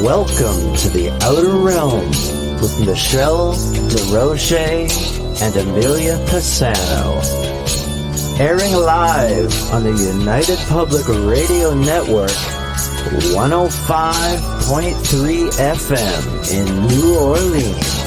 Welcome to the Outer Realm with Michelle DeRoche and Amelia Pisano. Airing live on the United Public Radio Network, 105.3 FM in New Orleans.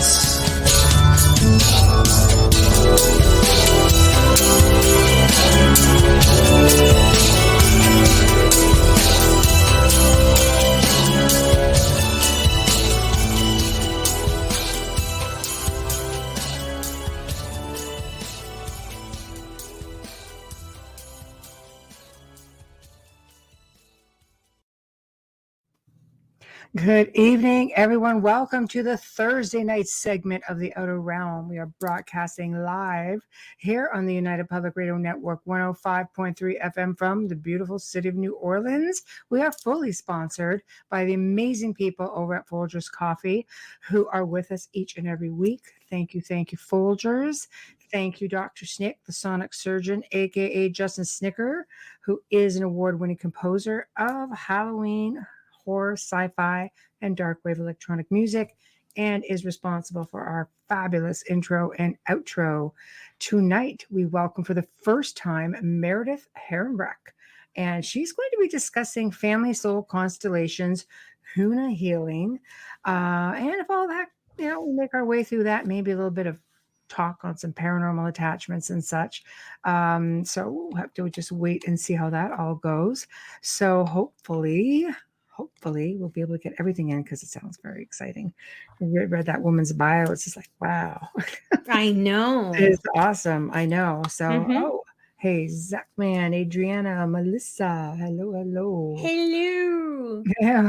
Good evening, everyone. Welcome to the Thursday night segment of the Outer Realm. We are broadcasting live here on the United Public Radio Network, 105.3 FM from the beautiful city of New Orleans. We are fully sponsored by the amazing people over at Folgers Coffee who are with us each and every week. Thank you, Folgers. Thank you, Dr. Snick, the sonic surgeon, aka Justin Snicker, who is an award-winning composer of Halloween, horror, sci-fi, and dark wave electronic music, and is responsible for our fabulous intro and outro. Tonight, we welcome for the first time Meredith Herronbruck, and she's going to be discussing family soul constellations, Huna healing, and if all that, we make our way through that, maybe a little bit of talk on some paranormal attachments and such. So we'll have to just wait and see how that all goes. So hopefully we'll be able to get everything in because it sounds very exciting. I read that woman's bio. It's just like, wow. I know. It's awesome. I know. So, hey, Zachman, Adriana, Melissa. Hello. Yeah.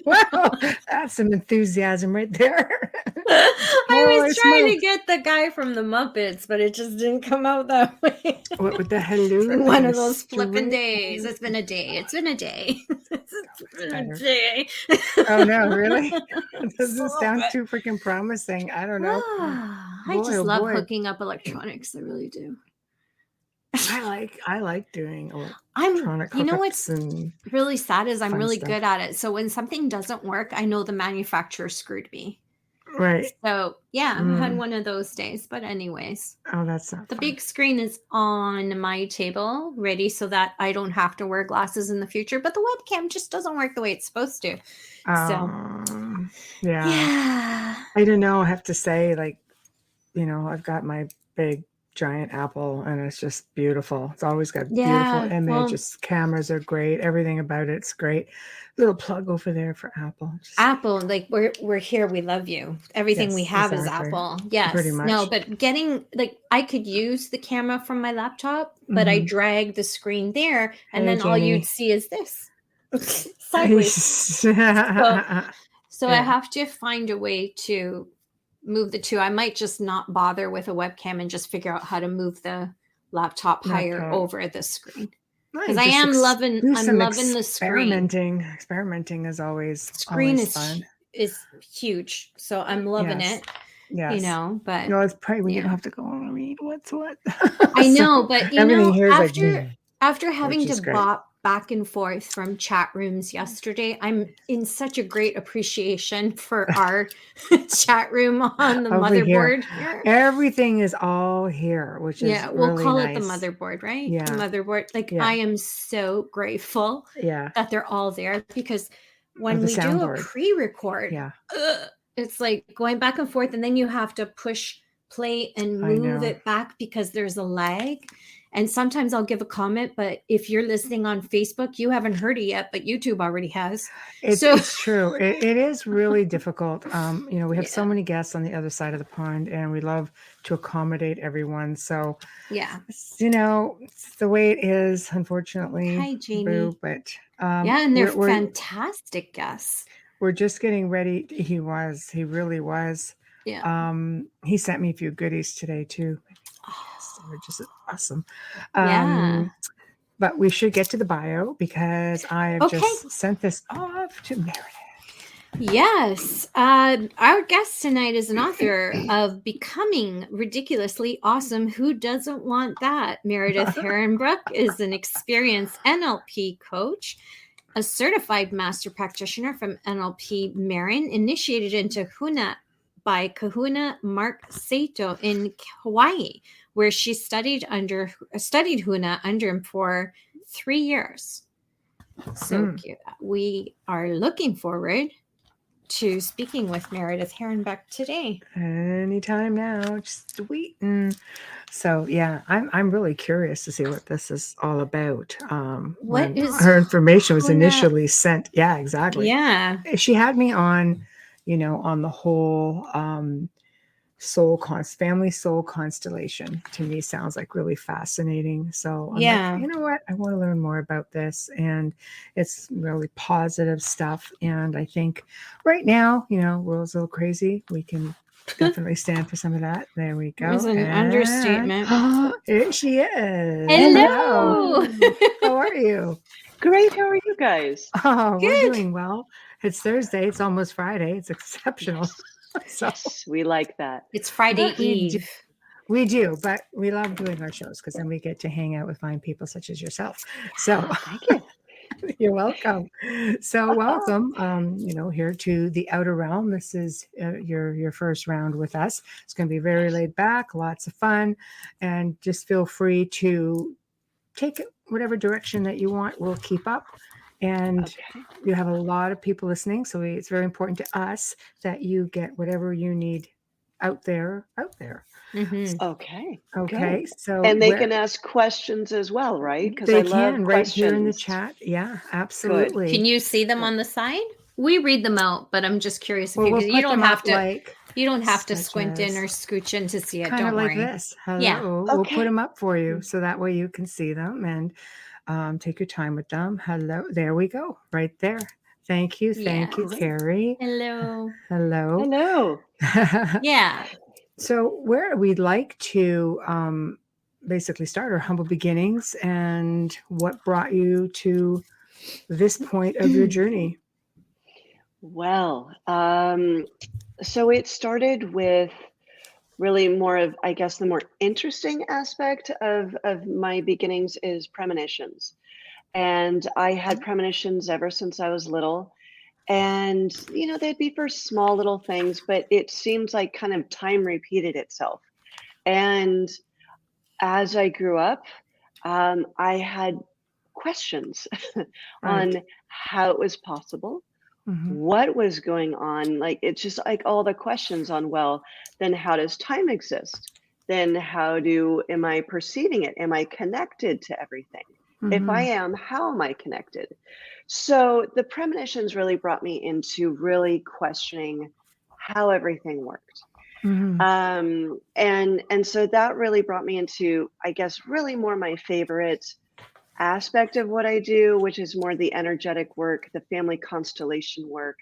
Wow, that's some enthusiasm right there. I was trying to get the guy from the Muppets, but it just didn't come out that way. What with the hello? One of those flipping days. It's been a day. It's been a day. Oh no, really? It doesn't sound too freaking promising. I don't know. I just love hooking up electronics. I really do. I like doing electronic hookups. What's really sad is I'm really good at it. So when something doesn't work, I know the manufacturer screwed me. Right. So yeah, I had one of those days. But anyways. Oh, that's not the big screen is on my table, ready so that I don't have to wear glasses in the future. But the webcam just doesn't work the way it's supposed to. Yeah. I don't know. I have to say, I've got my big giant Apple and it's just beautiful. It's always got beautiful image. Its cameras are great. Everything about it's great. Little plug over there for Apple. Apple, we're here. We love you. Everything we have is Apple. Yes. Pretty much. No, but getting I could use the camera from my laptop, but I drag the screen there and then all you'd see is this sideways. So I have to find a way to move the two. I might just not bother with a webcam and just figure out how to move the laptop higher over the screen. Because I'm loving the screen. Experimenting is always fun. Is huge. So I'm loving it. Yes. But it's probably when you don't have to go and read what's what. I know, but after having to bop back and forth from chat rooms yesterday, I'm in such a great appreciation for our chat room on the motherboard. Here. Everything is all here, which is we'll call nice. It the motherboard, right? Yeah, the motherboard. I am so grateful that they're all there because when we do a pre-record, it's like going back and forth, and then you have to push play and move it back because there's a lag. And sometimes I'll give a comment, but if you're listening on Facebook, you haven't heard it yet, but YouTube already has. It's true. It is really difficult. We have so many guests on the other side of the pond, and we love to accommodate everyone. So, it's the way it is, unfortunately. Hi, Jamie. But and they're fantastic guests. We're just getting ready. He really was. Yeah. He sent me a few goodies today too. Which is awesome. But we should get to the bio because I have just sent this off to Meredith. Yes. Our guest tonight is an author of Becoming Ridiculously Awesome. Who doesn't want that? Meredith Herronbruck is an experienced NLP coach a certified master practitioner from NLP Marin, initiated into Huna by Kahuna Mark Sato in Hawaii, where she studied Huna under him for 3 years. So cute. We are looking forward to speaking with Meredith Herronbruck today. Anytime now, just waiting. So yeah, I'm really curious to see what this is all about. When her information was initially sent. Yeah, exactly. Yeah. She had me on, on the whole family soul constellation. To me sounds like really fascinating. So I'm like, you know what? I want to learn more about this, and it's really positive stuff. And I think right now, world's a little crazy. We can definitely stand for some of that. There we go. It was an understatement. Here she is. Hello. How are you? Great. How are you guys? Oh, we're doing well. It's Thursday. It's almost Friday. It's exceptional. So, yes, we like that. It's Friday Eve. We do, but we love doing our shows because then we get to hang out with fine people such as yourself. So thank you. You're welcome. So welcome, here to the Outer Realm. This is your first round with us. It's going to be very laid back, lots of fun, and just feel free to take it whatever direction that you want. We'll keep up. And you have a lot of people listening, so it's very important to us that you get whatever you need out there. Mm-hmm. Okay. Good. So and they can ask questions as well, right? Because I love questions. Right here in the chat. Yeah, absolutely. Good. Can you see them on the side? We read them out, but I'm just curious if you don't have to. You don't have to squint in or scooch in to see it. Don't worry. Kind of like this. Hello. Yeah. We'll put them up for you so that way you can see them and take your time with them. Hello. There we go. Right there. Thank you. Thank you, Carrie. Hello. Yeah. So where we'd like to basically start our humble beginnings and what brought you to this point of your journey? Well, so it started with really more of, I guess, the more interesting aspect of my beginnings is premonitions. And I had premonitions ever since I was little. And, they'd be for small little things, but it seems like kind of time repeated itself. And as I grew up, I had questions on how it was possible, what was going on. Like, it's just like all the questions on, well, then how does time exist? Then am I perceiving it? Am I connected to everything? If I am, how am I connected? So the premonitions really brought me into really questioning how everything worked. And so that really brought me into, I guess, really more my favorite aspect of what I do, which is more the energetic work, the family constellation work,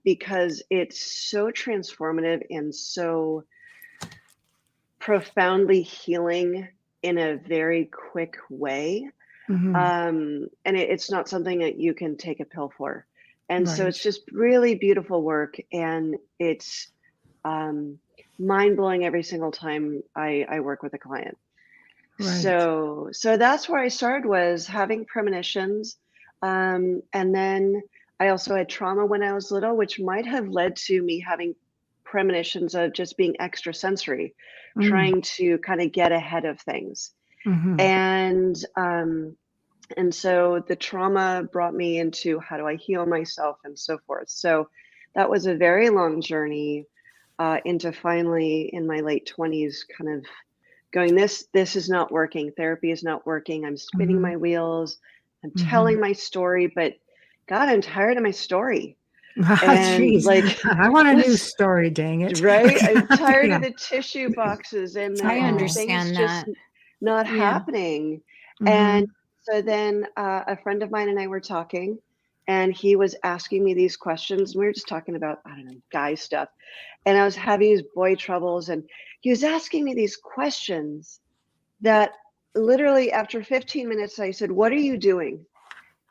because it's so transformative and so profoundly healing in a very quick way. And it's not something that you can take a pill for. And so it's just really beautiful work. And it's mind-blowing every single time I work with a client. So that's where I started, was having premonitions. And then I also had trauma when I was little, which might have led to me having premonitions of just being extrasensory, trying to kind of get ahead of things. And so the trauma brought me into how do I heal myself and so forth. So that was a very long journey into finally in my late 20s kind of going, this is not working. Therapy is not working. I'm spinning my wheels. I'm telling my story, but God, I'm tired of my story. And I want a new story, dang it. Right? I'm tired of the tissue boxes and I understand that. Just not happening. And so then a friend of mine and I were talking, and he was asking me these questions. We were just talking about, I don't know, guy stuff. And I was having these boy troubles, and he was asking me these questions that literally after 15 minutes, I said, "What are you doing?"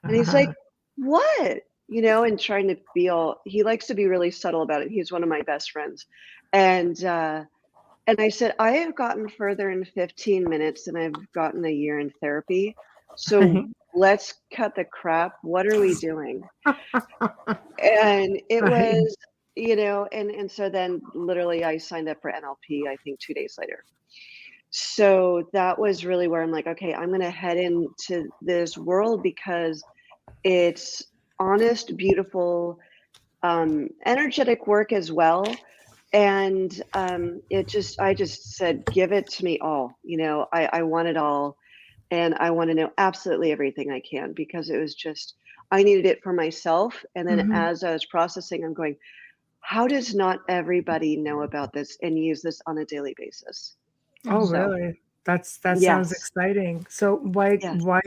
And he's like, "What?" And trying to be he likes to be really subtle about it. He's one of my best friends. And I said, I have gotten further in 15 minutes than I've gotten a year in therapy. So let's cut the crap. What are we doing? And it was, and so then literally I signed up for NLP, I think 2 days later. So that was really where I'm like, okay, I'm going to head into this world because it's honest, beautiful, energetic work as well. And I just said, give it to me all. I want it all. And I want to know absolutely everything I can, because it was just, I needed it for myself. And then as I was processing, I'm going, how does not everybody know about this and use this on a daily basis? Oh, really? That sounds exciting. So why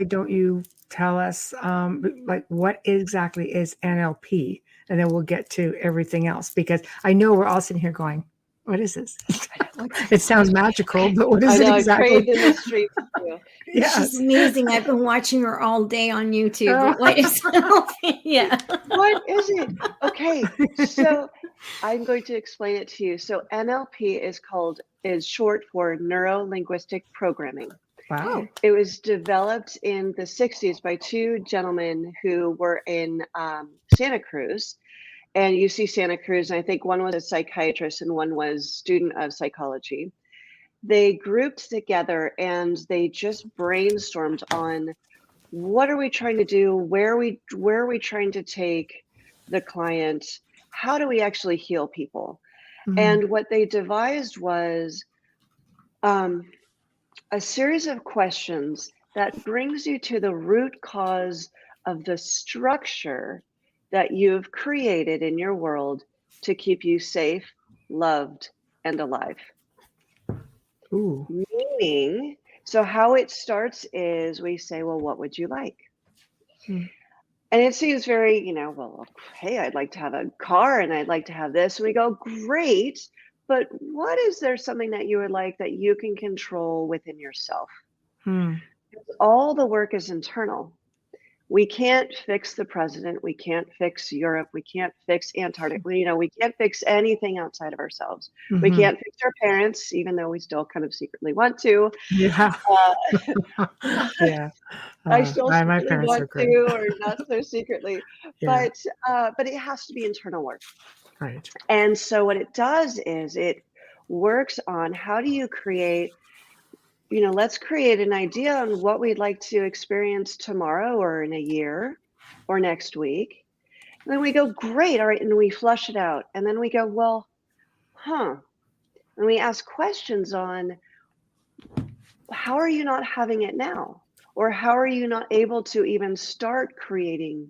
don't you tell us like what exactly is NLP, and then we'll get to everything else, because I know we're all sitting here going, what is this? It sounds magical, but what is it exactly? I created the street too. Yes. She's amazing. I've been watching her all day on YouTube. What is NLP? Yeah. What is it? Okay, so I'm going to explain it to you. So NLP is short for neuro-linguistic programming. Wow. It was developed in the 60s by two gentlemen who were in Santa Cruz. And UC Santa Cruz, and I think one was a psychiatrist and one was student of psychology. They grouped together and they just brainstormed on what are we trying to do? Where are we trying to take the client? How do we actually heal people? And what they devised was a series of questions that brings you to the root cause of the structure that you've created in your world to keep you safe, loved, and alive. Ooh. Meaning, so how it starts is we say, well, what would you like? And it seems very, well, hey, I'd like to have a car and I'd like to have this. And we go, great, but what is there something that you would like that you can control within yourself? All the work is internal. We can't fix the president. We can't fix Europe. We can't fix Antarctica. We can't fix anything outside of ourselves. We can't fix our parents, even though we still kind of secretly want to. Yeah. Yeah. I still my secretly want to, or not so secretly. Yeah. But it has to be internal work. Right. And so what it does is it works on how do you create, let's create an idea on what we'd like to experience tomorrow or in a year or next week. And then we go, great, all right, and we flush it out. And then we go, well, and we ask questions on how are you not having it now? Or how are you not able to even start creating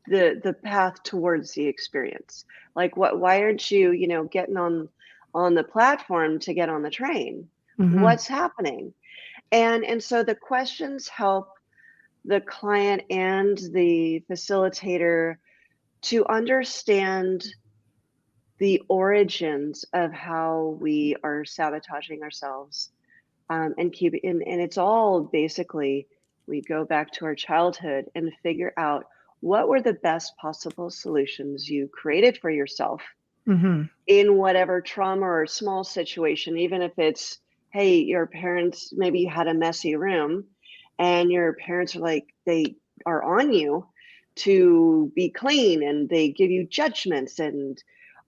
the path towards the experience? Like why aren't you, getting on the platform to get on the train? What's happening? And so the questions help the client and the facilitator to understand the origins of how we are sabotaging ourselves, and it's all basically, we go back to our childhood and figure out what were the best possible solutions you created for yourself in whatever trauma or small situation, even if it's, hey, your parents, maybe you had a messy room and your parents are like, they are on you to be clean and they give you judgments and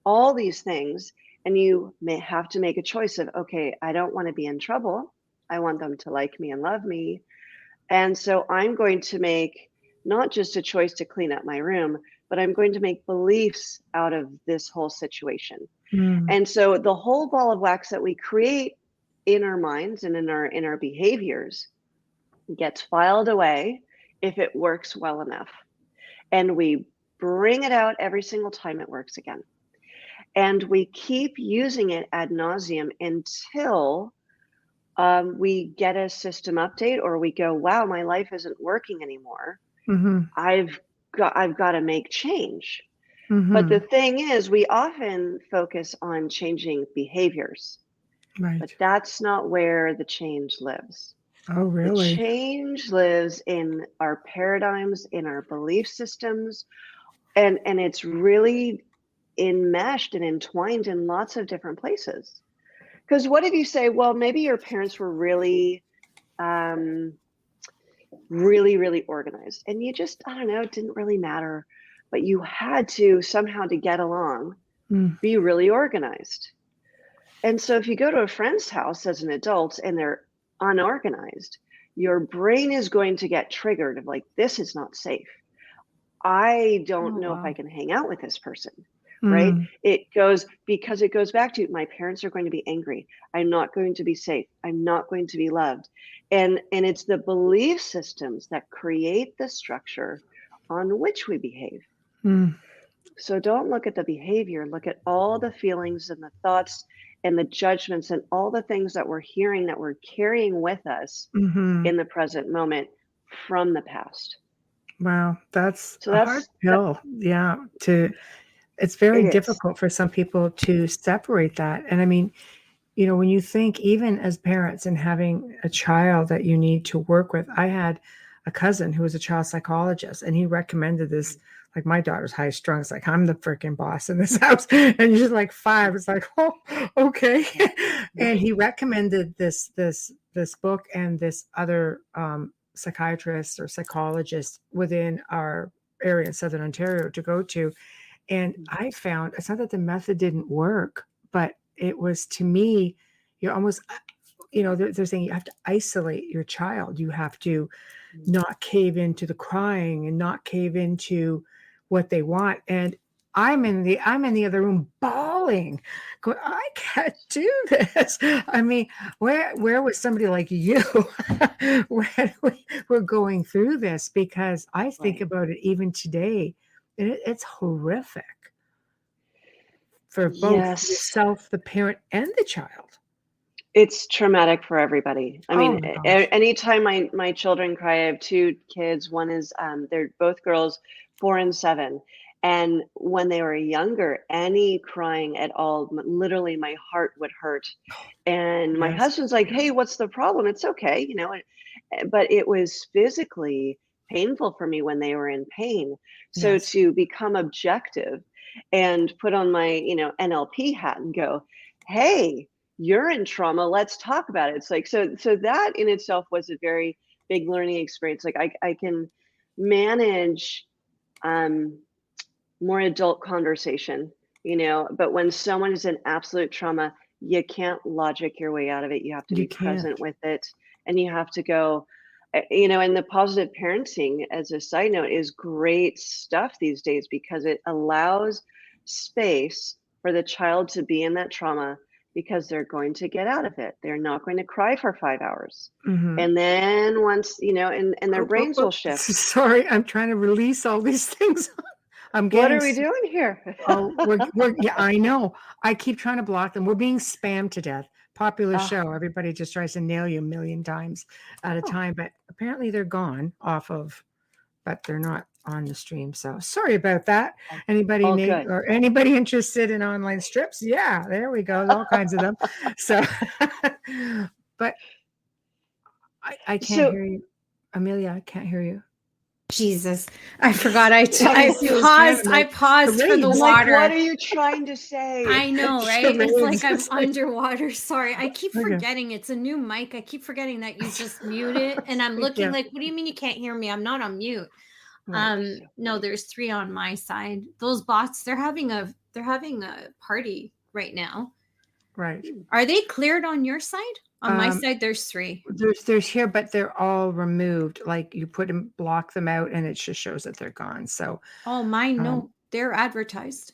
all these things. And you may have to make a choice of, okay, I don't want to be in trouble. I want them to like me and love me. And so I'm going to make not just a choice to clean up my room, but I'm going to make beliefs out of this whole situation. And so the whole ball of wax that we create in our minds and in our behaviors gets filed away if it works well enough. And we bring it out every single time it works again. And we keep using it ad nauseum until we get a system update, or we go, wow, my life isn't working anymore. I've got to make change. But the thing is, we often focus on changing behaviors. Right. But that's not where the change lives. Oh, really? The change lives in our paradigms, in our belief systems, and it's really enmeshed and entwined in lots of different places. Because what if you say, well, maybe your parents were really really, really organized. And you just, I don't know, it didn't really matter, but you had to somehow, to get along, be really organized. And so if you go to a friend's house as an adult and they're unorganized, your brain is going to get triggered of like, this is not safe. I don't know if I can hang out with this person, right? Because it goes back to, my parents are going to be angry. I'm not going to be safe. I'm not going to be loved. And it's the belief systems that create the structure on which we behave. So don't look at the behavior, look at all the feelings and the thoughts and the judgments and all the things that we're hearing, that we're carrying with us in the present moment from the past. Wow, that's a hard pill. Yeah, it's very difficult for some people to separate that. And I mean, you know, when you think even as parents and having a child that you need to work with, I had a cousin who was a child psychologist, and he recommended this. Like, my daughter's high strung. It's like, I'm the freaking boss in this house. And she's like 5. It's like, oh, okay. And he recommended this book and this other psychiatrist or psychologist within our area in Southern Ontario to go to. And I found, it's not that the method didn't work, but it was, to me, you're almost, you know, they're saying you have to isolate your child. You have to not cave into the crying and not cave into what they want. And I'm in the other room bawling, going, I can't do this. I mean, where was somebody like you when we're going through this? Because I think about it even today, and it's horrific for both yourself, the parent, and the child. It's traumatic for everybody. I mean, anytime my children cry, I have 2 kids. One is, they're both girls, 4 and 7. And when they were younger, any crying at all, literally my heart would hurt. And my husband's like, hey, what's the problem? It's okay, you know, but it was physically painful for me when they were in pain. So to become objective and put on my, you know, NLP hat and go, hey, you're in trauma, let's talk about it. It's like, so that in itself was a very big learning experience. Like I can manage more adult conversation, you know, but when someone is in absolute trauma, you can't logic your way out of it. You have to be present with it, and you have to go, you know, and the positive parenting, as a side note, is great stuff these days because it allows space for the child to be in that trauma, because they're going to get out of it. They're not going to cry for 5 hours. And then once, you know, and their brains will shift. Sorry, I'm trying to release all these things. What are we doing here? Yeah, I know. I keep trying to block them. We're being spammed to death. Popular show. Everybody just tries to nail you a million times at a time. But apparently they're gone off of, but they're not on the stream. So sorry about that. Anybody or anybody interested in online strips? Yeah, there we go. All kinds of them. So, but I can't hear you. Amelia, I can't hear you. Jesus, I forgot. I paused for the water. Like, what are you trying to say? I know, right? It's like I'm underwater. Sorry, I keep forgetting. It's a new mic. I keep forgetting that you just mute it, and I'm looking like, what do you mean you can't hear me? I'm not on mute. No, there's 3 on my side. Those bots, they're having a party right now. Right. Are they cleared on your side? On my side, there's 3. There's here, but they're all removed. Like, you block them out, and it just shows that they're gone. So, mine, no, they're advertised.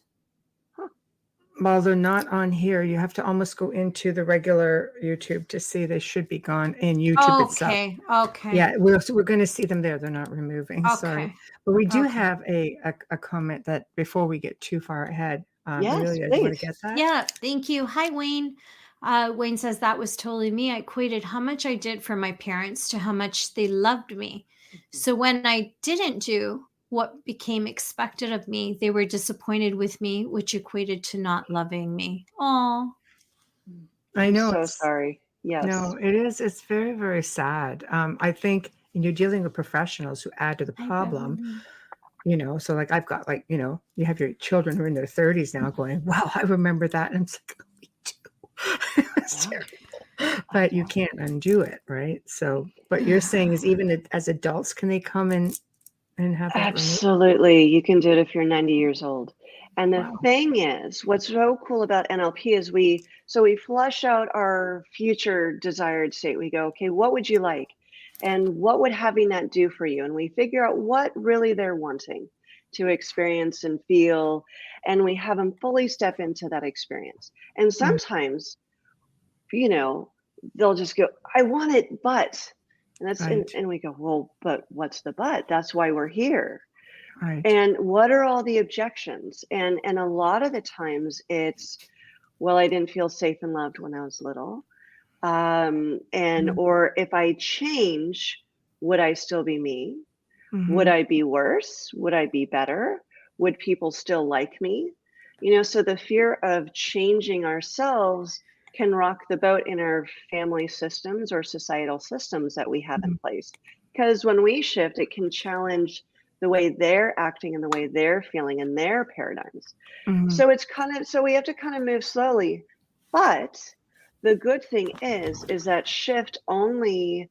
Well, they're not on here. You have to almost go into the regular YouTube to see. They should be gone in YouTube itself. Okay. Yeah, we're going to see them there. They're not removing. Okay. Sorry, but we do have a comment that before we get too far ahead. Yes, Amelia, do you want to get that? Yeah, thank you. Hi, Wayne. Wayne says that was totally me. I equated how much I did for my parents to how much they loved me. So when I didn't do what became expected of me, they were disappointed with me, which equated to not loving me. Oh, I know. I'm so sorry. Yes. No, it is. It's very, very sad. I think you're dealing with professionals who add to the problem. You know, so like I've got, like, you know, you have your children who are in their 30s now going, wow, I remember that. And I'm like, me too. It's terrible. but you can't undo it, right? So, but you're saying is even as adults, can they come and have that removed? Absolutely. You can do it if you're 90 years old. And the Wow. thing is, what's so cool about NLP is we flush out our future desired state. We go, okay, what would you like? And what would having that do for you? And we figure out what really they're wanting to experience and feel. And we have them fully step into that experience. And sometimes, they'll just go, I want it, but, and that's, Right. and we go, well, but what's the but? That's why we're here. Right. And what are all the objections? And a lot of the times it's, well, I didn't feel safe and loved when I was little. Or if I change, would I still be me? Would I be worse? Would I be better? Would people still like me? So the fear of changing ourselves can rock the boat in our family systems or societal systems that we have in place. Because when we shift, it can challenge the way they're acting and the way they're feeling in their paradigms. So it's so we have to kind of move slowly. But the good thing is that shift only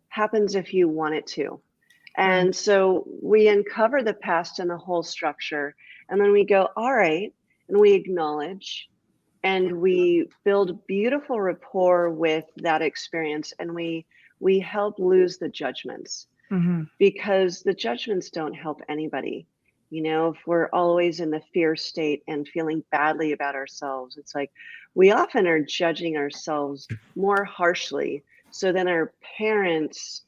happens if you want it to. And so we uncover the past and the whole structure, and then we go, all right, and we acknowledge, and we build beautiful rapport with that experience, and we help lose the judgments, because the judgments don't help anybody. If we're always in the fear state and feeling badly about ourselves, it's like we often are judging ourselves more harshly. So then our parents,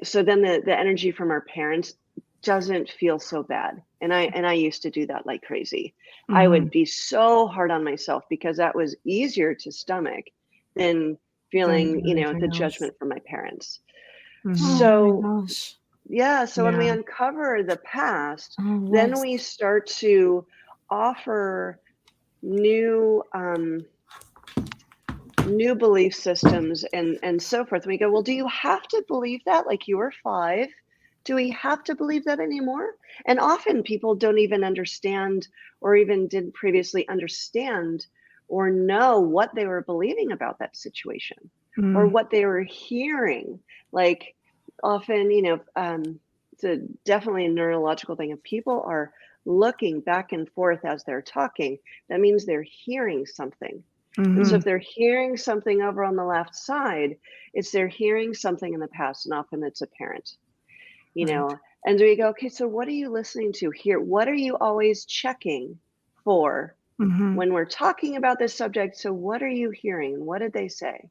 so then the energy from our parents doesn't feel so bad. And I used to do that like crazy. I would be so hard on myself because that was easier to stomach than feeling, the judgment from my parents. So, oh my gosh. yeah. So when we uncover the past, then we start to offer new belief systems and so forth. And we go, well, do you have to believe that? Like, you were 5. Do we have to believe that anymore? And often people don't even understand, or even didn't previously understand or know what they were believing about that situation, or what they were hearing. Like, often, it's definitely a neurological thing. If people are looking back and forth as they're talking, that means they're hearing something. And so if they're hearing something over on the left side, it's they're hearing something in the past, and often it's a parent, and we go, okay, so what are you listening to here? What are you always checking for when we're talking about this subject? So what are you hearing? What did they say?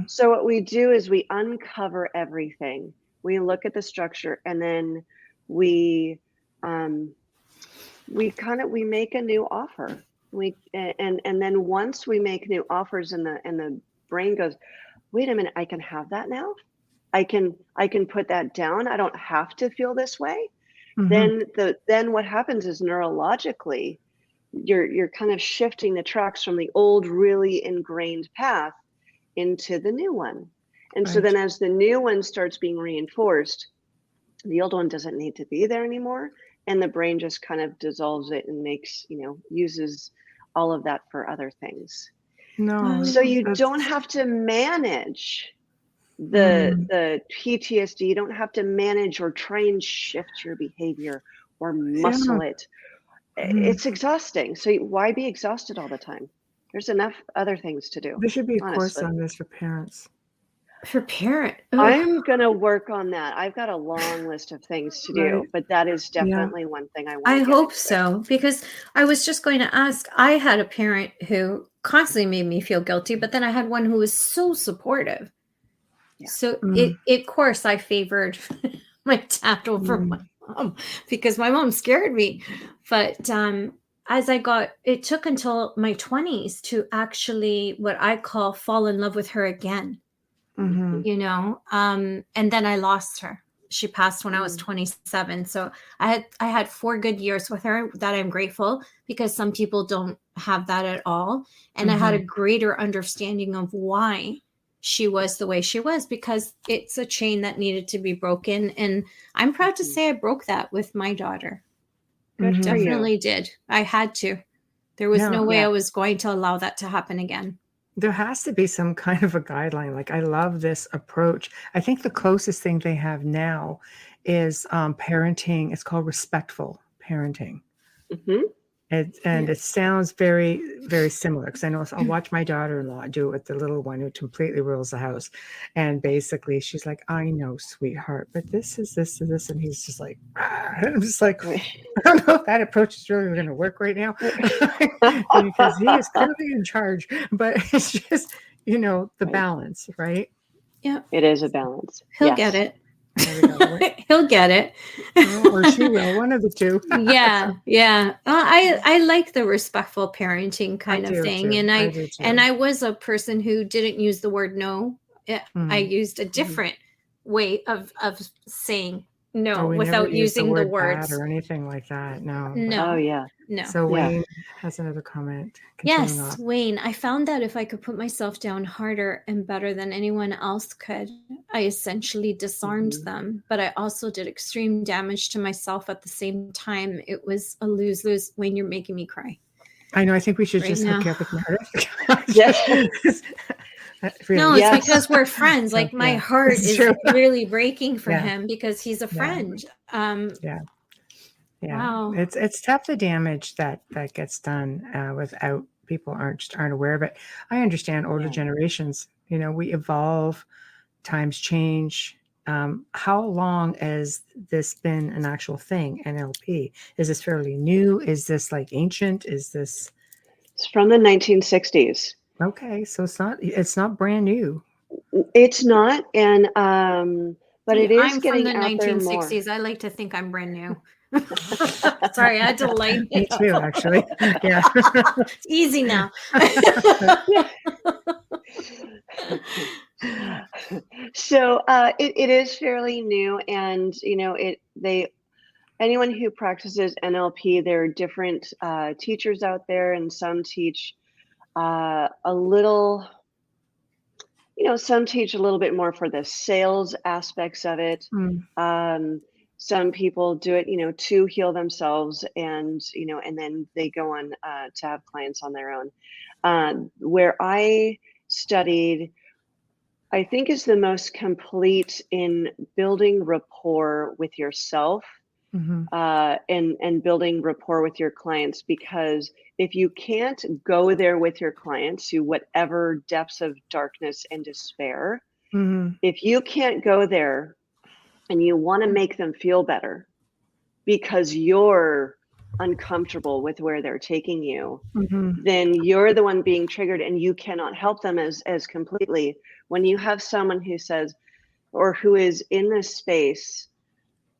So what we do is we uncover everything. We look at the structure, and then we make a new offer. And then once we make new offers, and the brain goes, wait a minute, I can have that now. I can put that down. I don't have to feel this way. Then what happens is, neurologically, you're kind of shifting the tracks from the old, really ingrained path into the new one. And so then as the new one starts being reinforced, the old one doesn't need to be there anymore. And the brain just kind of dissolves it and makes, uses all of that for other things. So you don't have to manage the PTSD. You don't have to manage or try and shift your behavior or muscle it. It's exhausting. So why be exhausted all the time? There's enough other things to do. There should be a honestly. course on this for parents. For parent, I'm gonna work on that. I've got a long list of things to do, but that is definitely one thing I want. I hope so, because I was just going to ask. I had a parent who constantly made me feel guilty, but then I had one who was so supportive. Yeah. So of course, I favored my dad over my mom, because my mom scared me. But as it took until my 20s to actually, what I call, fall in love with her again. And then I lost her. She passed when I was 27. So I had 4 good years with her that I'm grateful, because some people don't have that at all. And I had a greater understanding of why she was the way she was, because it's a chain that needed to be broken. And I'm proud to say I broke that with my daughter. Definitely did. I had to. There was no way I was going to allow that to happen again. There has to be some kind of a guideline. Like, I love this approach. I think the closest thing they have now is parenting. It's called respectful parenting. Mm-hmm. It sounds very, very similar, because I know I'll watch my daughter-in-law do it with the little one who completely rules the house. And basically she's like, I know, sweetheart, but this is this and this. And he's just like, ah. And I'm just like, I don't know if that approach is really going to work right now, because he is clearly in charge. But it's just, the balance, right? Yeah. It is a balance. He'll get it. He'll get it. Or she will, one of the two. Yeah. I like the respectful parenting kind of thing. Too. And I was a person who didn't use the word no. I used a different way of saying no without using the words or anything like that. No. Oh yeah. No. So Wayne has another comment. Yes, Wayne, I found that if I could put myself down harder and better than anyone else could, I essentially disarmed them. But I also did extreme damage to myself at the same time. It was a lose-lose. Wayne, you're making me cry. I know. I think we should just hook up with Meredith. Yes. No, it's because we're friends. Like, my heart is really breaking for him, because he's a friend. Wow. It's tough, the damage that gets done without people aren't aware of it. I understand older generations, we evolve, times change. How long has this been an actual thing, NLP? Is this fairly new? Is this like ancient? It's from the 1960s. Okay, so it's not brand new. It's not, and but it is I'm getting from the out 1960s. I like to think I'm brand new. Sorry, I had to lighten it up. Me too, actually. Yeah. It's easy now. So it is fairly new, and anyone who practices NLP, there are different teachers out there, and some teach a little, some teach a little bit more for the sales aspects of it. Some people do it, to heal themselves, and and then they go on to have clients on their own. Where I studied, I think, is the most complete in building rapport with yourself, and building rapport with your clients. Because if you can't go there with your clients to whatever depths of darkness and despair, if you can't go there and you want to make them feel better because you're uncomfortable with where they're taking you, then you're the one being triggered, and you cannot help them as completely. When you have someone who says, or who is in this space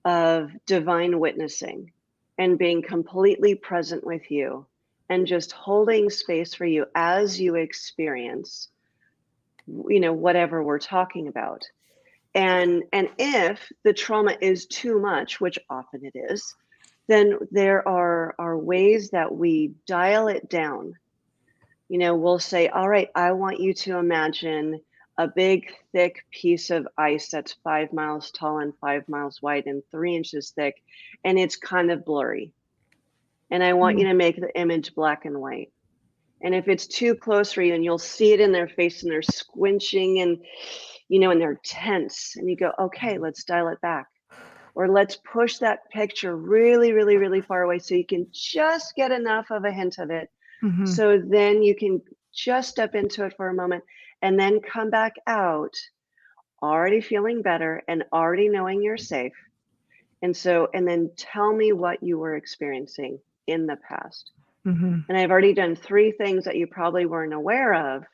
of divine witnessing and being completely present with you and just holding space for you as you experience, whatever we're talking about. And if the trauma is too much, which often it is, then there are ways that we dial it down. We'll say, all right, I want you to imagine a big, thick piece of ice that's 5 miles tall and 5 miles wide and 3 inches thick, and it's kind of blurry. And I want you to make the image black and white. And if it's too close for you, and you'll see it in their face, and they're squinching, and and they're tense, and you go, okay, let's dial it back. Or let's push that picture really, really, really far away so you can just get enough of a hint of it. So then you can just step into it for a moment and then come back out already feeling better and already knowing you're safe. And then tell me what you were experiencing in the past. And I've already done 3 things that you probably weren't aware of,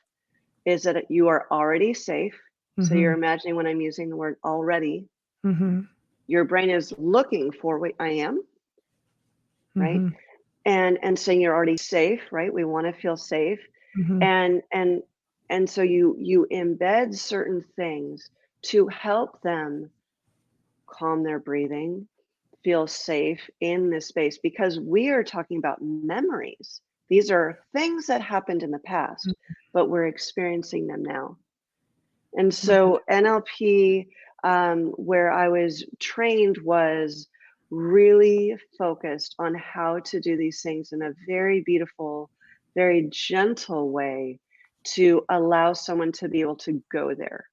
is that you are already safe. So you're imagining, when I'm using the word already, your brain is looking for what I am, right? And saying you're already safe, right? We want to feel safe. And so you embed certain things to help them calm their breathing, feel safe in this space, because we are talking about memories. These are things that happened in the past, but we're experiencing them now. And so NLP, where I was trained, was really focused on how to do these things in a very beautiful, very gentle way to allow someone to be able to go there.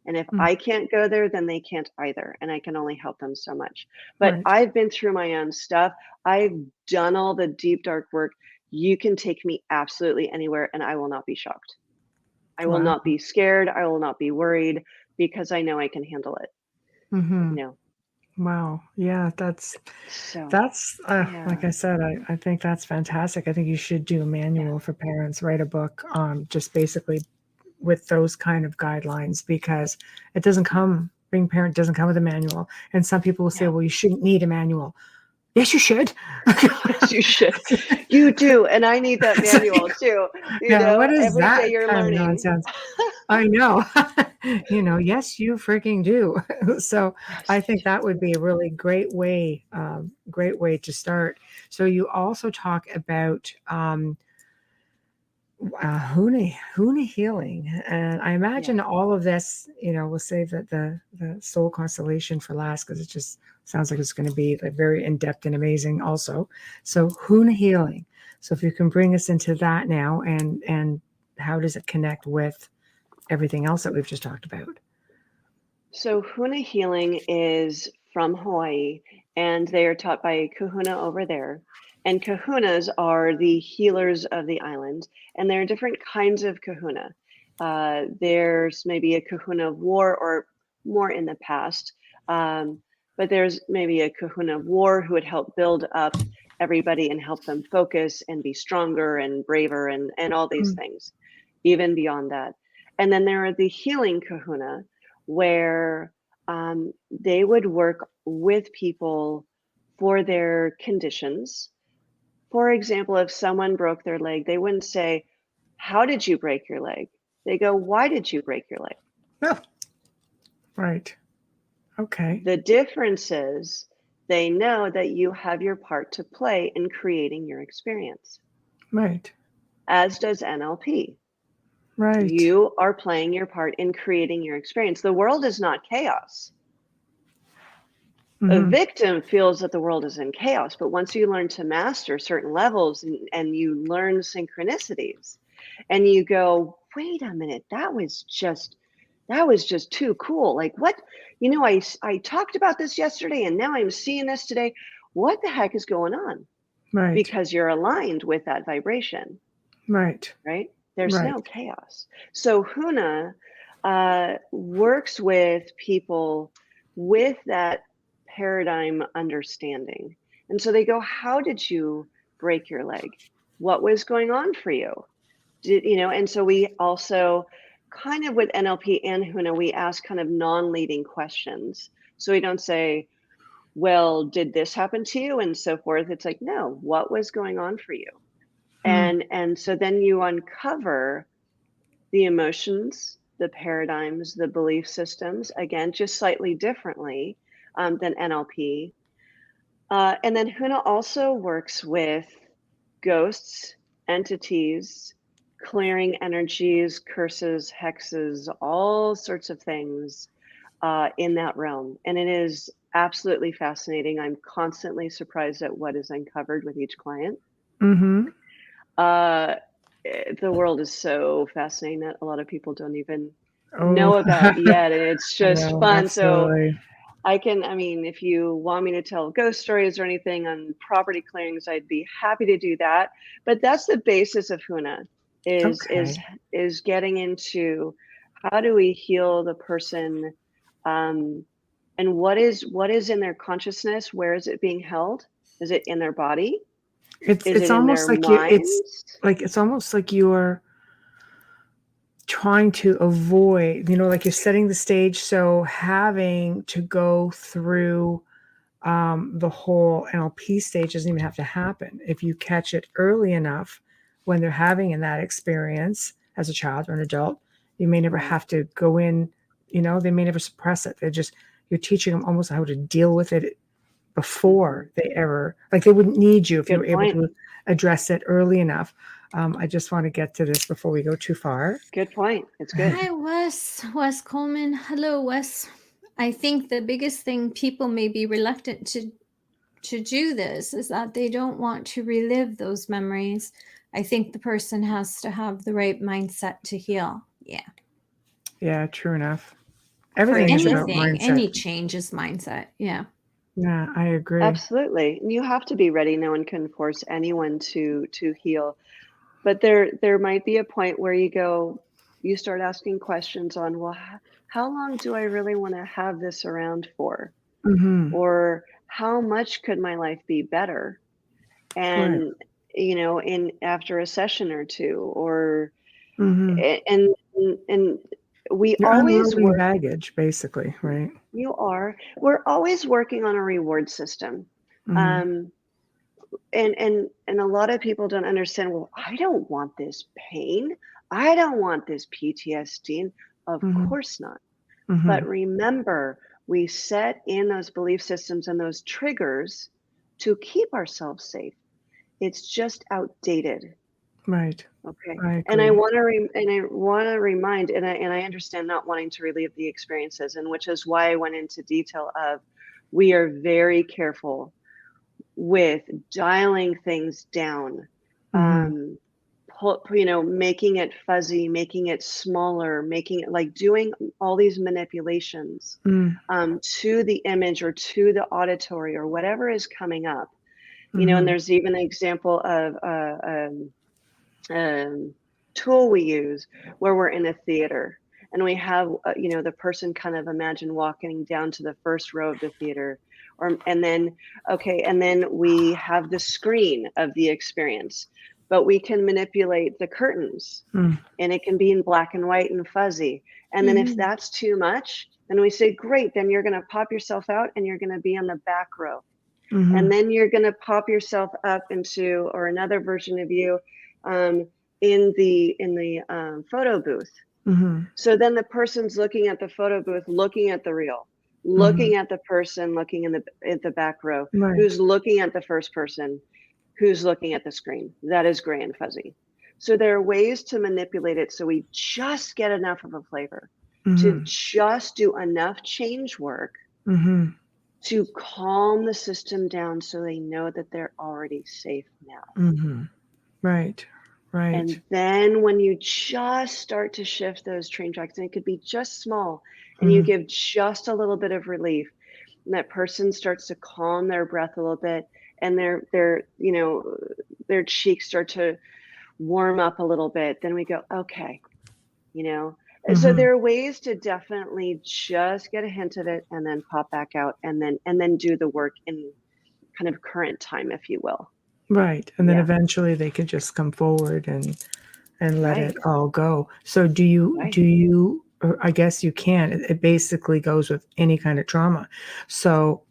And if I can't go there, then they can't either. And I can only help them so much. But I've been through my own stuff. I've done all the deep, dark work. You can take me absolutely anywhere and I will not be shocked. I will not be scared. I will not be worried because I know I can handle it. Wow. Yeah, that's like I said, I think that's fantastic. I think you should do a manual for parents, write a book, just basically with those kind of guidelines, because it doesn't come, being a parent doesn't come with a manual. And some people will say, well, you shouldn't need a manual. Yes, you should. Yes, you should. You do. And I need that manual too. You know, what is every that day you're kind learning. Of nonsense? I know. Yes, you freaking do. So I think that would be a really great way to start. So you also talk about Huna healing, and I imagine all of this, we'll save the soul constellation for last, because it just sounds like it's going to be like very in-depth and amazing also. So Huna healing. So if you can bring us into that now, and how does it connect with everything else that we've just talked about? So Huna healing is from Hawaii, and they are taught by a kahuna over there. And kahunas are the healers of the island, and there are different kinds of kahuna. There's maybe a kahuna of war, or more in the past, but there's maybe a kahuna of war who would help build up everybody and help them focus and be stronger and braver and all these things, even beyond that. And then there are the healing kahuna, where they would work with people for their conditions. For example, if someone broke their leg, they wouldn't say, how did you break your leg? They go, why did you break your leg? Oh, right. Okay. The difference is they know that you have your part to play in creating your experience. Right. As does NLP. Right. You are playing your part in creating your experience. The world is not chaos. A victim feels that the world is in chaos, but once you learn to master certain levels and you learn synchronicities, and you go, wait a minute, that was just too cool. Like, what, I talked about this yesterday and now I'm seeing this today. What the heck is going on? Right. Because you're aligned with that vibration. Right. Right. There's no chaos. So Huna works with people with that paradigm understanding. And so they go, how did you break your leg? What was going on for you? And so we also kind of with NLP and Huna, we ask kind of non-leading questions. So we don't say, well, did this happen to you? And so forth. It's like, no, what was going on for you? And so then you uncover the emotions, the paradigms, the belief systems, again, just slightly differently than NLP. And then Huna also works with ghosts, entities, clearing energies, curses, hexes, all sorts of things in that realm. And it is absolutely fascinating. I'm constantly surprised at what is uncovered with each client. The world is so fascinating that a lot of people don't even know about yet. And it's just fun. Absolutely. So if you want me to tell ghost stories or anything on property clearings, I'd be happy to do that. But that's the basis of Huna is getting into how do we heal the person, and what is in their consciousness? Where is it being held? Is it in their body? It's almost like it's almost like you're trying to avoid, like you're setting the stage. So having to go through the whole NLP stage doesn't even have to happen. If you catch it early enough when they're having that experience as a child or an adult, you may never have to go in, they may never suppress it. You're teaching them almost how to deal with it before they ever, they wouldn't need you if you were able to address it early enough. I just want to get to this before we go too far. Good point. It's good. Hi, Wes Coleman. Hello, Wes. I think the biggest thing people may be reluctant to do this is that they don't want to relive those memories. I think the person has to have the right mindset to heal. Yeah, true enough. Everything is about mindset. Any change is mindset. Yeah, I agree. Absolutely. You have to be ready. No one can force anyone to heal. But there might be a point where you start asking questions on, well, how long do I really want to have this around for? Mm-hmm. Or how much could my life be better? And, in after a session or two, or, and we You're always unloading baggage, basically, right? We're always working on a reward system. And a lot of people don't understand, well, I don't want this pain. I don't want this PTSD. Of course not. But remember, we set in those belief systems and those triggers to keep ourselves safe. It's just outdated. Right. Okay. And I want to remind, and I understand not wanting to relive the experiences, and which is why I went into detail of, we are very careful with dialing things down, making it fuzzy, making it smaller, making it like doing all these manipulations to the image or to the auditory or whatever is coming up. And there's even an example of tool we use where we're in a theater and we have the person kind of imagine walking down to the first row of the theater, and then we have the screen of the experience, but we can manipulate the curtains and it can be in black and white and fuzzy, and then if that's too much, then we say, great, then you're going to pop yourself out and you're going to be on the back row. And then you're going to pop yourself up into, or another version of you, in the photo booth. So then the person's looking at the photo booth, looking at the reel, looking at the person, looking at the back row, who's looking at the first person, who's looking at the screen. That is gray and fuzzy. So there are ways to manipulate it so we just get enough of a flavor, to just do enough change work to calm the system down so they know that they're already safe now. Right. And then when you just start to shift those train tracks, and it could be just small, and you give just a little bit of relief, and that person starts to calm their breath a little bit, and their cheeks start to warm up a little bit, then we go, okay, So there are ways to definitely just get a hint of it and then pop back out and then do the work in kind of current time, if you will. Right. And then eventually they could just come forward and let it all go. So do you, or I guess you can, it basically goes with any kind of trauma. So,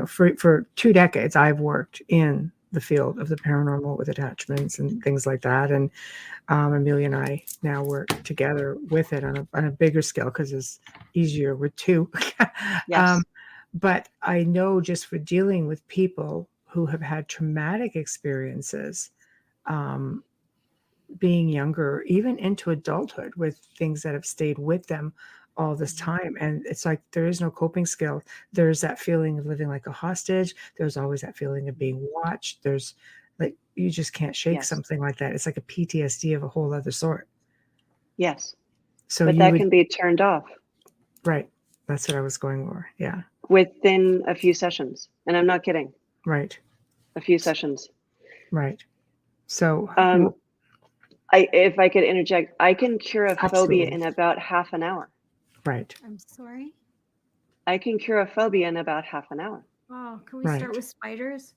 for 2 decades, I've worked in the field of the paranormal with attachments and things like that. And Amelia and I now work together with it on a bigger scale because it's easier with two. Yes. But I know just for dealing with people who have had traumatic experiences, being younger, even into adulthood, with things that have stayed with them all this time. And it's like, there is no coping skill. There's that feeling of living like a hostage. There's always that feeling of being watched. There's like, you just can't shake something like that. It's like a PTSD of a whole other sort. Yes. So but that can be turned off. Right. That's what I was going for. Yeah. Within a few sessions. And I'm not kidding. Right. A few sessions. Right. So if I could interject, I can cure a phobia in about half an hour. Right. I'm sorry? I can cure a phobia in about half an hour. Oh, can we start with spiders?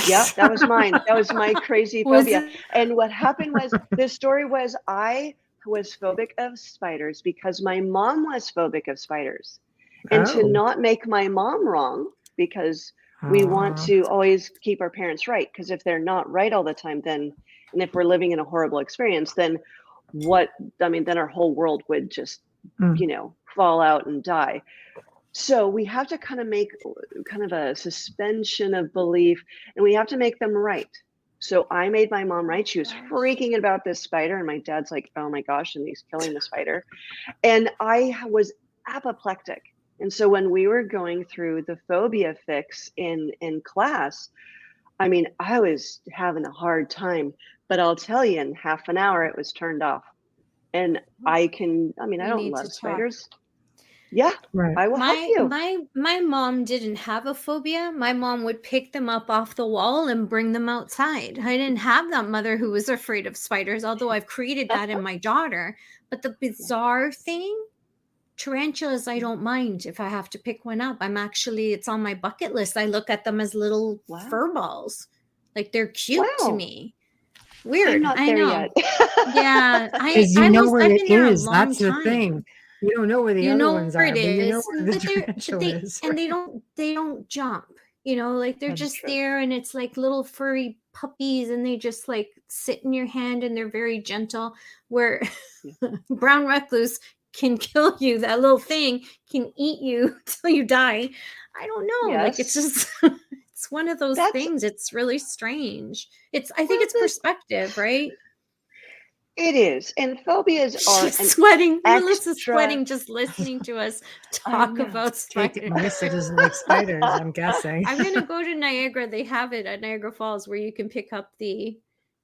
Yeah, that was mine. That was my crazy phobia. And what happened was, the story was, I was phobic of spiders because my mom was phobic of spiders. And to not make my mom wrong, because we want to always keep our parents right, because if they're not right all the time, then, and if we're living in a horrible experience, then then our whole world would just, fall out and die. So we have to kind of make kind of a suspension of belief, and we have to make them right. So I made my mom right. She was freaking about this spider, and my dad's like, oh my gosh, and he's killing the spider. And I was apoplectic. And so when we were going through the phobia fix in class, I mean, I was having a hard time, but I'll tell you, in half an hour, it was turned off. And I don't love spiders. Yeah, right. I will help you. My mom didn't have a phobia. My mom would pick them up off the wall and bring them outside. I didn't have that mother who was afraid of spiders, although I've created that in my daughter. But the bizarre thing, tarantulas, I don't mind if I have to pick one up. It's on my bucket list. I look at them as little fur balls. Like, they're cute to me. Weird. I'm not there yet. Yeah. Because you know where it is. That's the thing. You don't know where the other ones are, but you know where the tarantula is. And they don't jump. Like they're just there, and it's like little furry puppies, and they just like sit in your hand, and they're very gentle. Where brown recluse can kill you. That little thing can eat you till you die. I don't know. Yes. Like, it's just it's one of those things. It's really strange. I think it's perspective, right? It is. And phobias are sweating. Melissa's sweating just listening to us talk about spiders. Melissa doesn't like spiders, I'm guessing. I'm going to go to Niagara. They have it at Niagara Falls where you can pick up the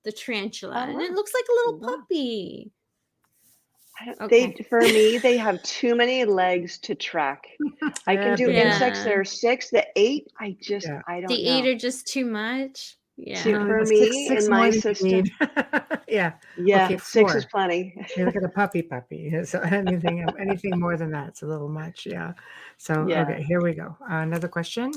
tarantula. And it looks like a little puppy. For me, they have too many legs to track. I can do insects that are 6, the 8. I don't know. The 8 are just too much. Yeah. For me, in my system. Yeah. Okay, 6 is plenty. You look at a puppy. So anything more than that, it's a little much. Yeah. So, okay, here we go. Another question.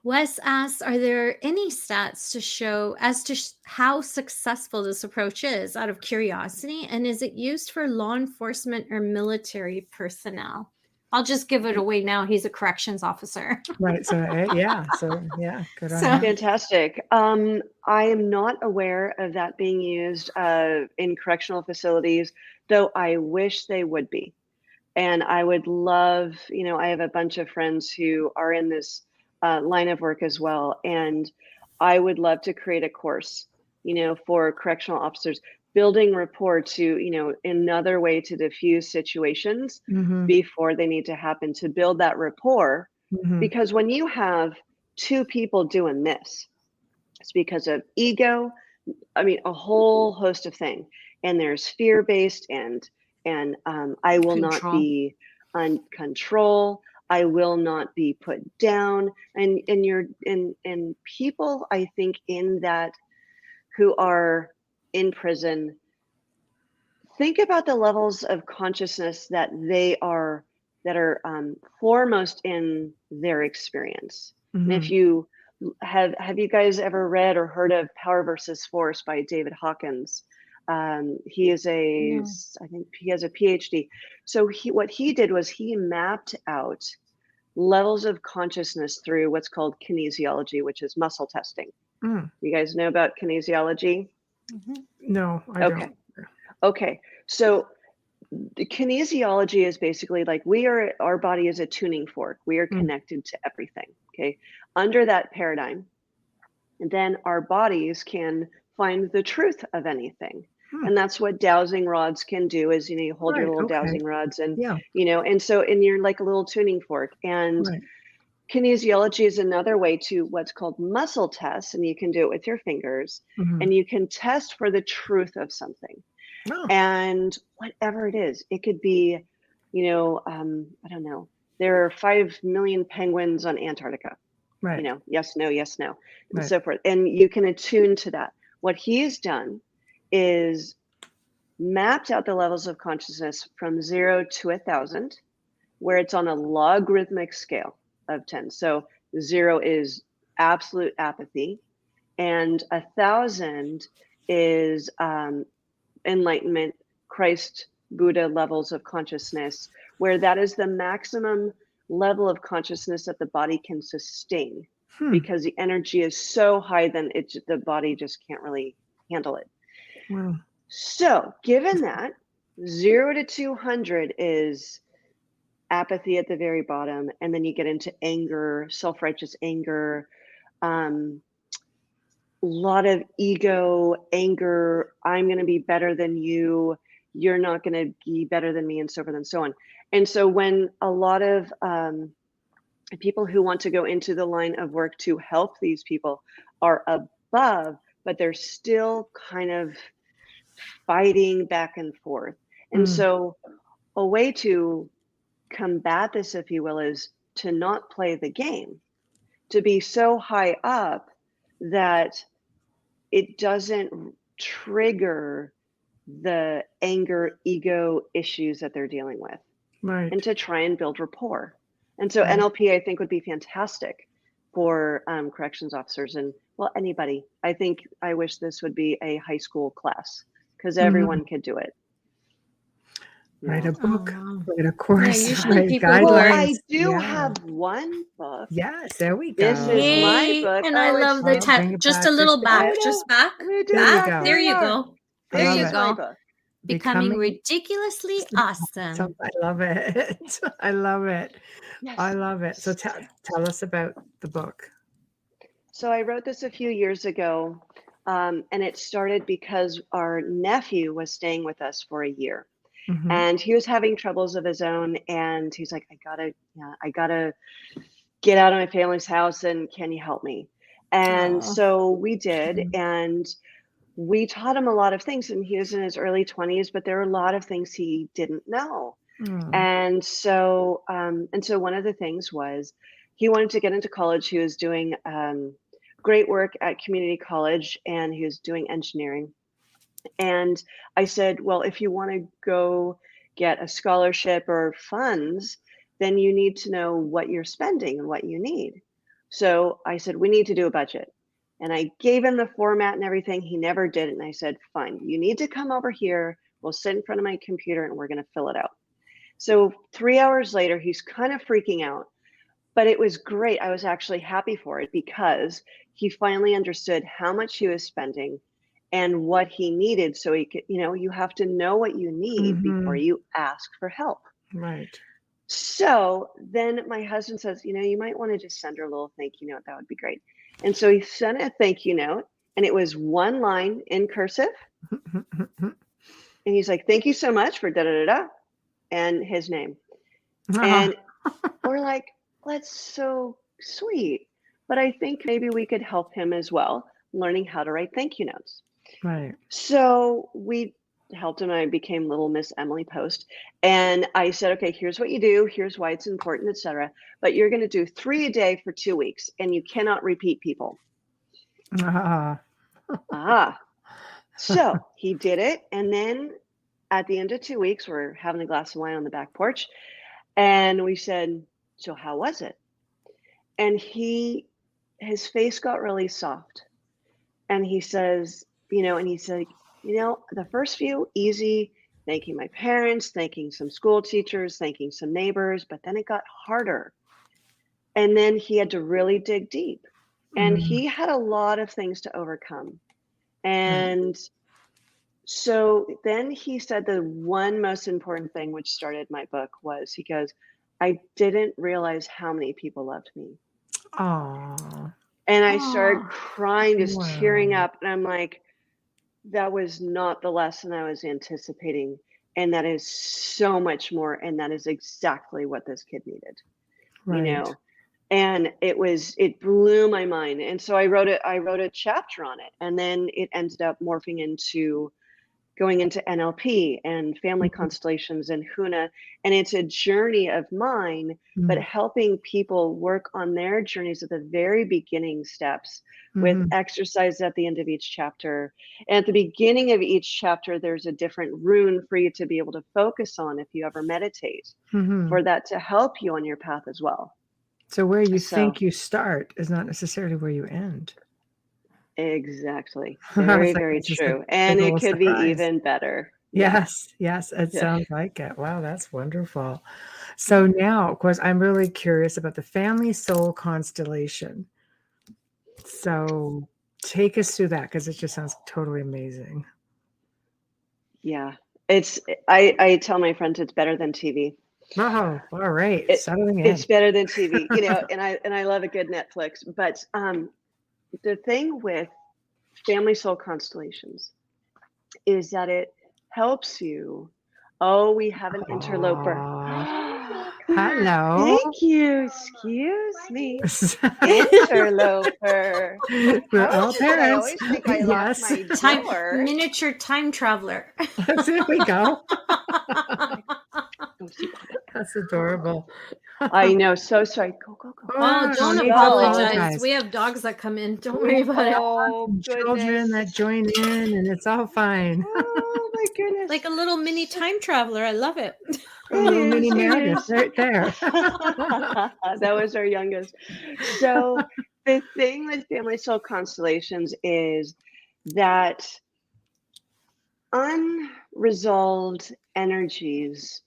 Wes asks, are there any stats to show as to how successful this approach is, out of curiosity? And is it used for law enforcement or military personnel? I'll just give it away now. He's a corrections officer. Right. So, good on him. Fantastic. I am not aware of that being used in correctional facilities, though I wish they would be. And I would love, I have a bunch of friends who are in this line of work as well. And I would love to create a course, for correctional officers, building rapport to, another way to diffuse situations before they need to happen, to build that rapport. Because when you have 2 people doing this, it's because of ego, a whole host of things. And there's fear-based and I will not be on control. I will not be put down. And people, I think, in that who are in prison, think about the levels of consciousness that are foremost in their experience. And if you have you guys ever read or heard of Power versus Force by David Hawkins? He is I think he has a PhD. So what he did was he mapped out levels of consciousness through what's called kinesiology, which is muscle testing. You guys know about kinesiology? No, I don't. Okay. So the kinesiology is basically like our body is a tuning fork. We are connected to everything. Okay. Under that paradigm, then our bodies can find the truth of anything. And that's what dowsing rods can do, is, you hold your little dowsing rods and, and you're like a little tuning fork. And kinesiology is another way to what's called muscle tests. And you can do it with your fingers and you can test for the truth of something. And whatever it is, it could be, I don't know, there are 5 million penguins on Antarctica. Right. Yes, no, and so forth. And you can attune to that. What he's done is mapped out the levels of consciousness from 0 to 1,000, where it's on a logarithmic scale of 10. So 0 is absolute apathy, and 1,000 is enlightenment, Christ, Buddha levels of consciousness, where that is the maximum level of consciousness that the body can sustain, because the energy is so high, then the body just can't really handle it. Wow. So given that 0 to 200 is apathy at the very bottom, and then you get into anger, self-righteous anger, a lot of ego, anger, I'm going to be better than you, you're not going to be better than me, and so forth and so on. And so when a lot of people who want to go into the line of work to help these people are above, but they're still kind of fighting back and forth. And so a way to combat this, if you will, is to not play the game, to be so high up that it doesn't trigger the anger, ego issues that they're dealing with, Right. and to try and build rapport. And so NLP, I think, would be fantastic for corrections officers and, well, anybody. I wish this would be a high school class because everyone could do it. Write a book, Aw. write a course, usually write people Well, guidelines. I do Yeah. have one book. Yes, there we go. This is my Yay. book. And I love the bring it just back, a little just back, I know. just back. I'm gonna do There it you back. go. There you we are. go. I There love you This is it. my go. book. Becoming ridiculously awesome. So I love it. I love it. Yes. I love it. So tell us about the book. So I wrote this a few years ago, and it started because our nephew was staying with us for a year. And he was having troubles of his own, and he's like, I gotta get out of my family's house, and can you help me? And so we did, and we taught him a lot of things, and he was in his early 20s, but there were a lot of things he didn't know. And so one of the things was he wanted to get into college. He was doing great work at community college, and he was doing engineering. And I said, well, if you want to go get a scholarship or funds, then you need to know what you're spending and what you need. So I said, we need to do a budget. And I gave him the format and everything. He never did it. And I said, fine, you need to come over here. We'll sit in front of my computer and we're going to fill it out. So 3 hours later, he's kind of freaking out, but it was great. I was actually happy for it because he finally understood how much he was spending and what he needed. So he could, you have to know what you need before you ask for help. Right. So then my husband says, you might want to just send her a little thank you note. That would be great. And so he sent a thank you note, and it was one line in cursive. And he's like, thank you so much for da da da da, and his name. And we're like, that's so sweet. But I think maybe we could help him as well, learning how to write thank you notes. Right. So we helped him. I became Little Miss Emily Post. And I said, okay, here's what you do. Here's why it's important, etc. But you're going to do 3 a day for 2 weeks, and you cannot repeat people. So he did it. And then at the end of 2 weeks, we're having a glass of wine on the back porch. And we said, so how was it? And his face got really soft. And he says, the first few, easy, thanking my parents, thanking some school teachers, thanking some neighbors, but then it got harder. And then he had to really dig deep. And he had a lot of things to overcome. And so then he said the one most important thing, which started my book, was he goes, I didn't realize how many people loved me. Aww. And I started crying, just tearing up. And I'm like, that was not the lesson I was anticipating. And that is so much more. And that is exactly what this kid needed, and it blew my mind. And so I wrote a chapter on it, and then it ended up morphing into going into NLP and family constellations and Huna. And it's a journey of mine, but helping people work on their journeys at the very beginning steps with exercise at the end of each chapter. And at the beginning of each chapter, there's a different rune for you to be able to focus on if you ever meditate, for that to help you on your path as well. So where you think you start is not necessarily where you end. Exactly. Very, very true. And it could be even better. Yes. It sounds like it. Wow, that's wonderful. So now, of course, I'm really curious about the family soul constellation. So take us through that, because it just sounds totally amazing. Yeah. I tell my friends it's better than TV. Oh, all right. It's better than TV, and I love a good Netflix. But the thing with family soul constellations is that it helps you. Oh, we have an interloper. Hello. Thank you. Excuse me. Interloper. We're all I parents. always think I locked my door. Miniature time traveler. There we go. Go see Bobby. That's adorable. I know. So sorry. Go. Oh, don't need to apologize. We have dogs that come in. Don't worry about it. Oh, Children that join in, and it's all fine. Oh my goodness. Like a little mini time traveler. I love it. A little mini Meredith right there. That was our youngest. So the thing with family soul constellations is that unresolved energies,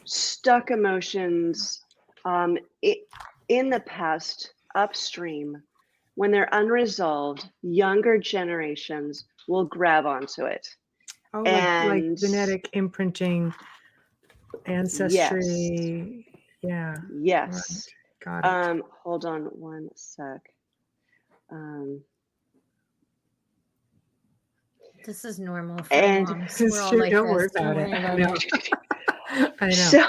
stuck emotions in the past, upstream, when they're unresolved, younger generations will grab onto it. Oh, like genetic imprinting, ancestry. Yes. Yeah. Yes. Right. Got it. Hold on one sec. This is normal for moms. We're all like don't this. worry about it. I know. So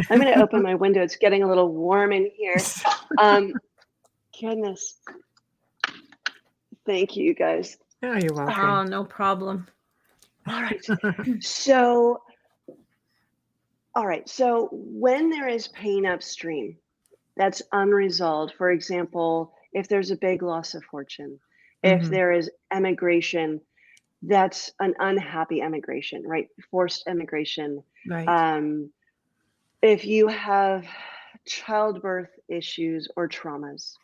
I'm going to open my window. It's getting a little warm in here. Goodness. Thank you, guys. Oh, you're welcome. Oh, no problem. All right. So when there is pain upstream that's unresolved, for example, if there's a big loss of fortune, if there is emigration, that's an unhappy emigration, right? Forced emigration. Right. If you have childbirth issues or traumas,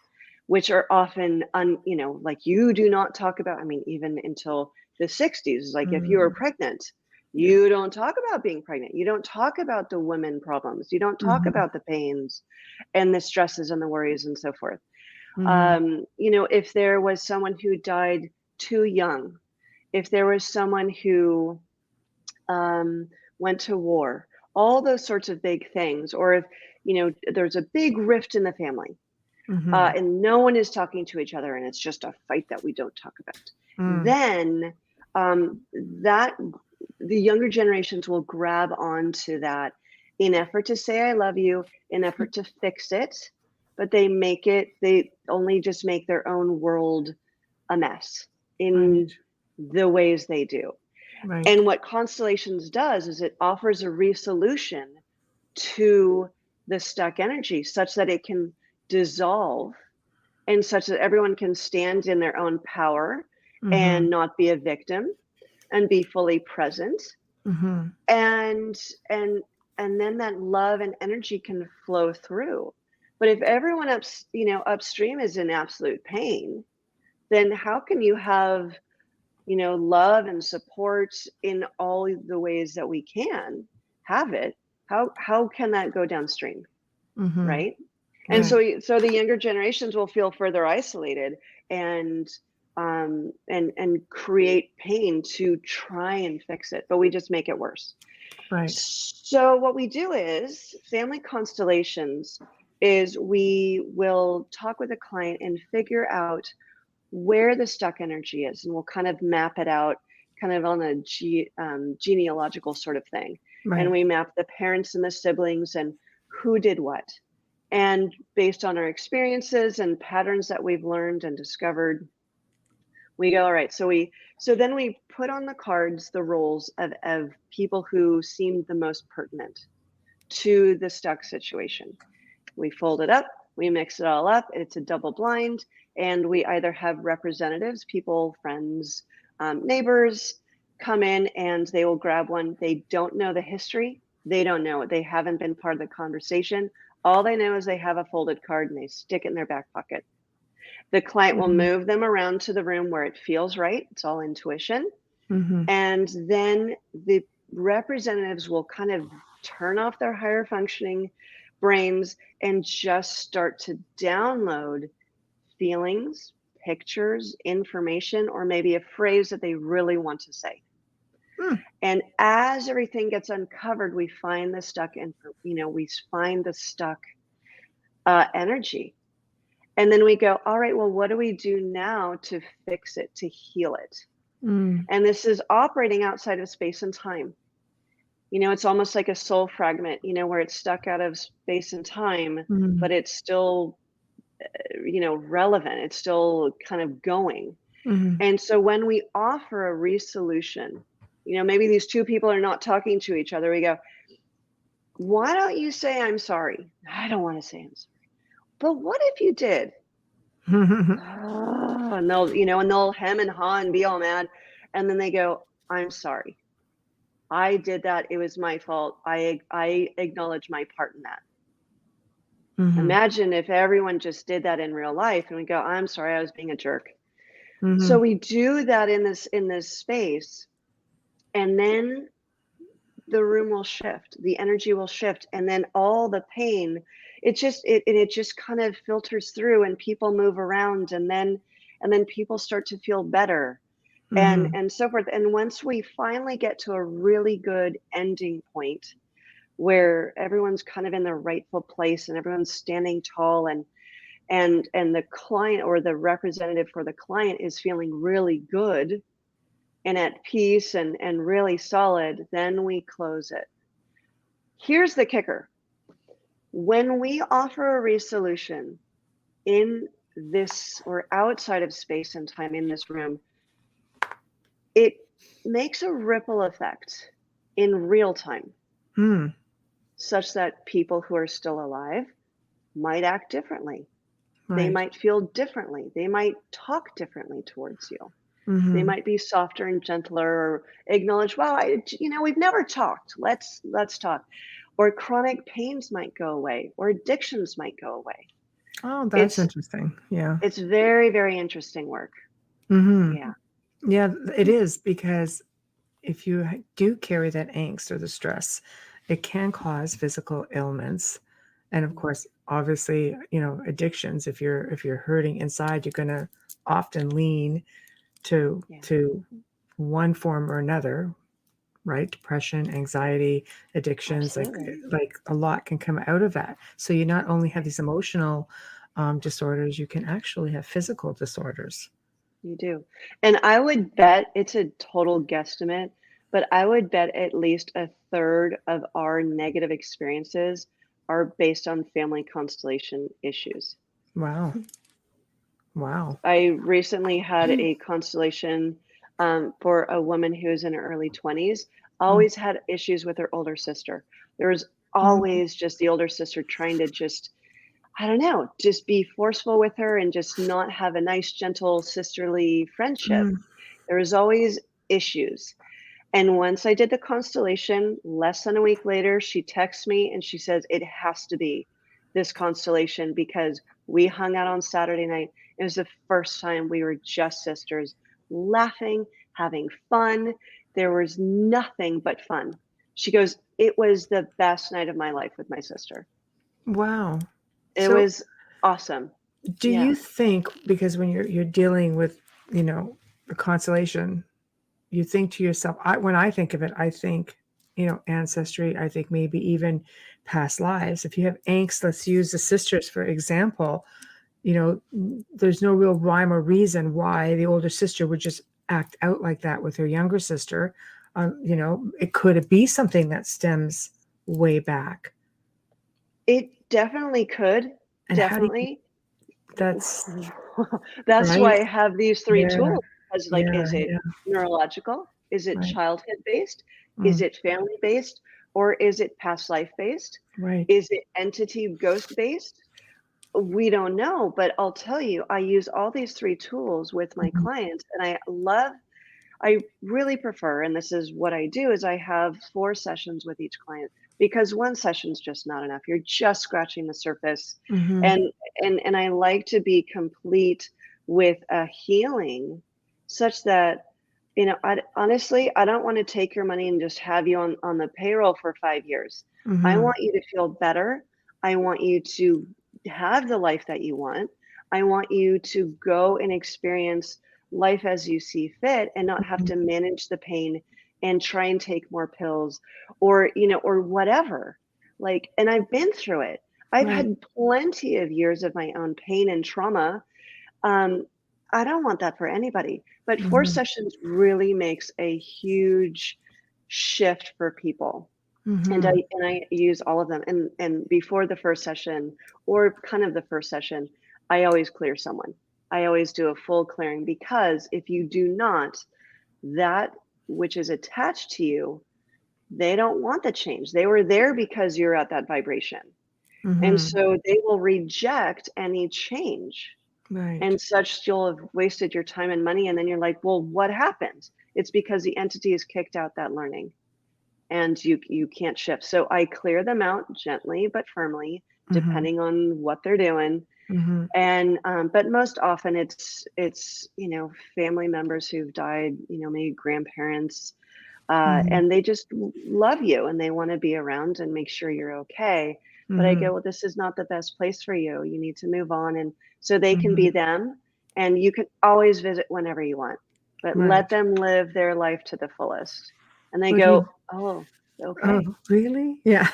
which are often, like you do not talk about, even until the 60s, like if you are pregnant, you don't talk about being pregnant. You don't talk about the women problems. You don't talk about the pains and the stresses and the worries and so forth. If there was someone who died too young, if there was someone who went to war, all those sorts of big things, or if, there's a big rift in the family and no one is talking to each other and it's just a fight that we don't talk about, then the younger generations will grab onto that in effort to say, I love you, in effort to fix it, but they only just make their own world a mess in the ways they do. Right. And what constellations does is it offers a resolution to the stuck energy such that it can dissolve and such that everyone can stand in their own power and not be a victim and be fully present. And then that love and energy can flow through. But if everyone upstream is in absolute pain, then how can you have love and support in all the ways that we can have it? How can that go downstream? Right. And so the younger generations will feel further isolated and create pain to try and fix it, but we just make it worse. Right. So what we do is family constellations is we will talk with a client and figure out where the stuck energy is, and we'll kind of map it out kind of on a genealogical sort of thing. Right. And we map the parents and the siblings and who did what. And based on our experiences and patterns that we've learned and discovered, we go, all right, so then we put on the cards the roles of people who seemed the most pertinent to the stuck situation. We fold it up, we mix it all up, it's a double blind, and we either have representatives, people, friends, neighbors come in and they will grab one. They don't know the history. They don't know it. They haven't been part of the conversation. All they know is they have a folded card and they stick it in their back pocket. The client will move them around to the room where it feels right. It's all intuition. And then the representatives will kind of turn off their higher functioning brains and just start to download feelings, pictures, information, or maybe a phrase that they really want to say. And as everything gets uncovered, we find the stuck energy. And then we go, all right, well, what do we do now to fix it, to heal it? And this is operating outside of space and time. It's almost like a soul fragment, where it's stuck out of space and time, but it's still, relevant. It's still kind of going. And so when we offer a resolution, maybe these two people are not talking to each other. We go, why don't you say I'm sorry? I don't want to say I'm sorry. But what if you did? And they'll hem and haw and be all mad. And then they go, I'm sorry. I did that. It was my fault. I acknowledge my part in that. Imagine if everyone just did that in real life and we go, I'm sorry, I was being a jerk. So we do that in this space, and then the room will shift, the energy will shift, and then all the pain, it just kind of filters through, and people move around, and then people start to feel better, and so forth. And once we finally get to a really good ending point where everyone's kind of in their rightful place and everyone's standing tall, and the client or the representative for the client is feeling really good and at peace and really solid, then we close it. Here's the kicker. When we offer a resolution in this or outside of space and time in this room, it makes a ripple effect in real time, such that people who are still alive might act differently. Right. They might feel differently. They might talk differently towards you. They might be softer and gentler, or acknowledge, wow, we've never talked. Let's talk. Or chronic pains might go away, or addictions might go away. Oh, that's interesting. Yeah. It's very, very interesting work. Yeah. Yeah, it is, because if you do carry that angst or the stress, it can cause physical ailments. And of course, obviously, addictions, if you're hurting inside, you're going to often lean to one form or another, right? Depression, anxiety, addictions, like a lot can come out of that. So you not only have these emotional disorders, you can actually have physical disorders. You do. And I would bet, it's a total guesstimate, but I would bet at least a third of our negative experiences are based on family constellation issues. Wow. I recently had a constellation for a woman who's in her early 20s, always had issues with her older sister. There was always just the older sister trying to just be forceful with her and just not have a nice, gentle, sisterly friendship. There was always issues. And once I did the constellation, less than a week later, she texts me and she says, it has to be this constellation, because we hung out on Saturday night. It was the first time we were just sisters, laughing, having fun. There was nothing but fun. She goes, it was the best night of my life with my sister. Wow. It was awesome. Do you think, because when you're dealing with, a constellation, you think to yourself, when I think of it, I think, ancestry, I think maybe even past lives. If you have angst, let's use the sisters, for example, there's no real rhyme or reason why the older sister would just act out like that with her younger sister. It could be something that stems way back. It definitely could. And definitely. That's right? Why I have these three tools. Because is it neurological? Is it childhood based? Is it family based? Or is it past life based? Right. Is it entity ghost based? We don't know, but I'll tell you, I use all these three tools with my clients, and I really prefer, and this is what I do, is I have 4 sessions with each client, because one session's just not enough. You're just scratching the surface. And I like to be complete with a healing, such that, honestly, I don't want to take your money and just have you on the payroll for 5 years. I want you to feel better. I want you to have the life that you want. I want you to go and experience life as you see fit, and not have to manage the pain and try and take more pills, or whatever. And I've been through it. I've had plenty of years of my own pain and trauma. I don't want that for anybody, but 4 sessions really makes a huge shift for people. And I use all of them. And before the first session, or kind of the first session, I always clear someone. I always do a full clearing, because if you do not, that which is attached to you, they don't want the change. They were there because you're at that vibration. And so they will reject any change. Right. And such, you'll have wasted your time and money. And then you're like, well, what happened? It's because the entity has kicked out that learning, and you can't shift. So I clear them out gently but firmly, depending on what they're doing. And but most often it's family members who've died, maybe grandparents, and they just love you and they want to be around and make sure you're okay. But I go, well, this is not the best place for you. You need to move on. And so they can be them, and you can always visit whenever you want, but let them live their life to the fullest. And they go, oh, okay. Oh, really? Yeah.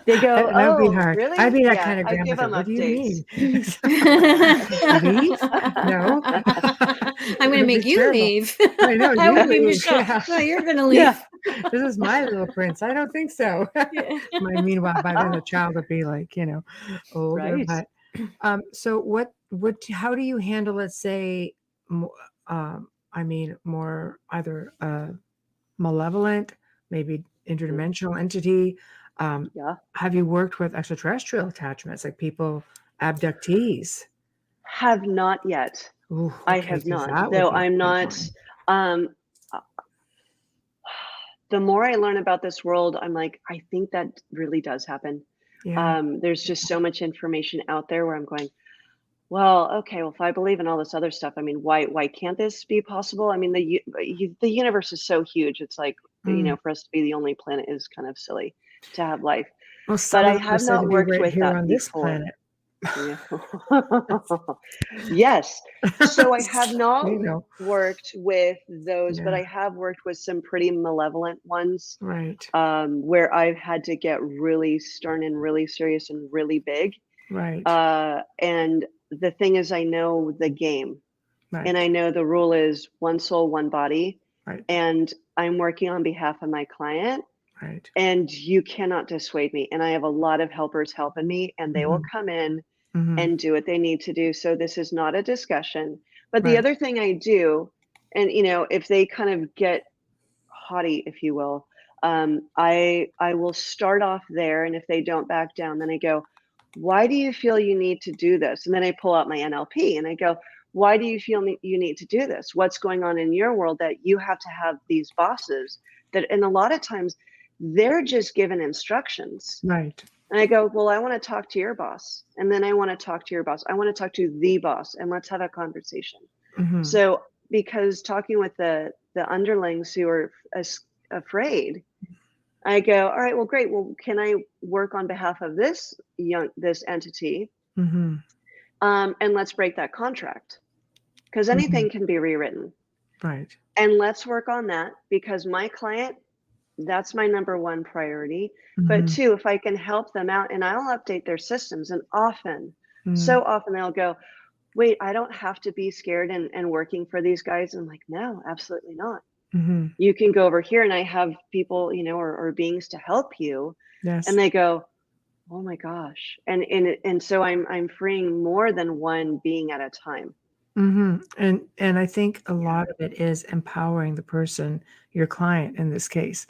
They go, that would be hard. Really? I'd be that kind of I give grandmother. them What do you mean? Leave? No. I'm going to make you terrible. leave. I know. I would be leave. Michelle. Yeah. No, you're going to leave. Yeah. This is my little prince. I don't think so. Meanwhile, by then the child would be like, older. Right. But so how do you handle, let's say, more either malevolent, maybe interdimensional entity? Have you worked with extraterrestrial attachments, like people, abductees? Have not yet. Ooh, okay, I have not. Though I'm not. The more I learn about this world, I'm like, I think that really does happen. Yeah. There's just so much information out there where I'm going, well, okay, well, if I believe in all this other stuff, I mean, why can't this be possible? I mean, the universe is so huge. It's like, for us to be the only planet is kind of silly to have life. Well, but I have not worked with here that on before. This planet. Yes. So I have not worked with those, but I have worked with some pretty malevolent ones. Right. Where I've had to get really stern and really serious and really big. Right. And the thing is, I know the game. Right. And I know the rule is one soul, one body. Right. And I'm working on behalf of my client. Right. And you cannot dissuade me. And I have a lot of helpers helping me, and they will come in and do what they need to do. So this is not a discussion. But the other thing I do, and if they kind of get haughty, if you will, I will start off there. And if they don't back down, then I go, why do you feel you need to do this? And then I pull out my NLP and I go, why do you feel you need to do this? What's going on in your world that you have to have these bosses that, and a lot of times, they're just given instructions. Right. And I go, well, I want to talk to your boss. And then I want to talk to your boss. I want to talk to the boss, and let's have a conversation. So because talking with the underlings who are afraid, I go, all right, well, great. Well, can I work on behalf of this entity? And let's break that contract, because anything can be rewritten. Right. And let's work on that, because my client, that's my number one priority. But two, if I can help them out, and I'll update their systems, and so often they'll go, wait, I don't have to be scared and working for these guys. And I'm like, no, absolutely not. You can go over here, and I have people, or beings to help you. Yes. And they go, oh my gosh. And so I'm freeing more than one being at a time. And I think a lot of it is empowering the person, your client in this case.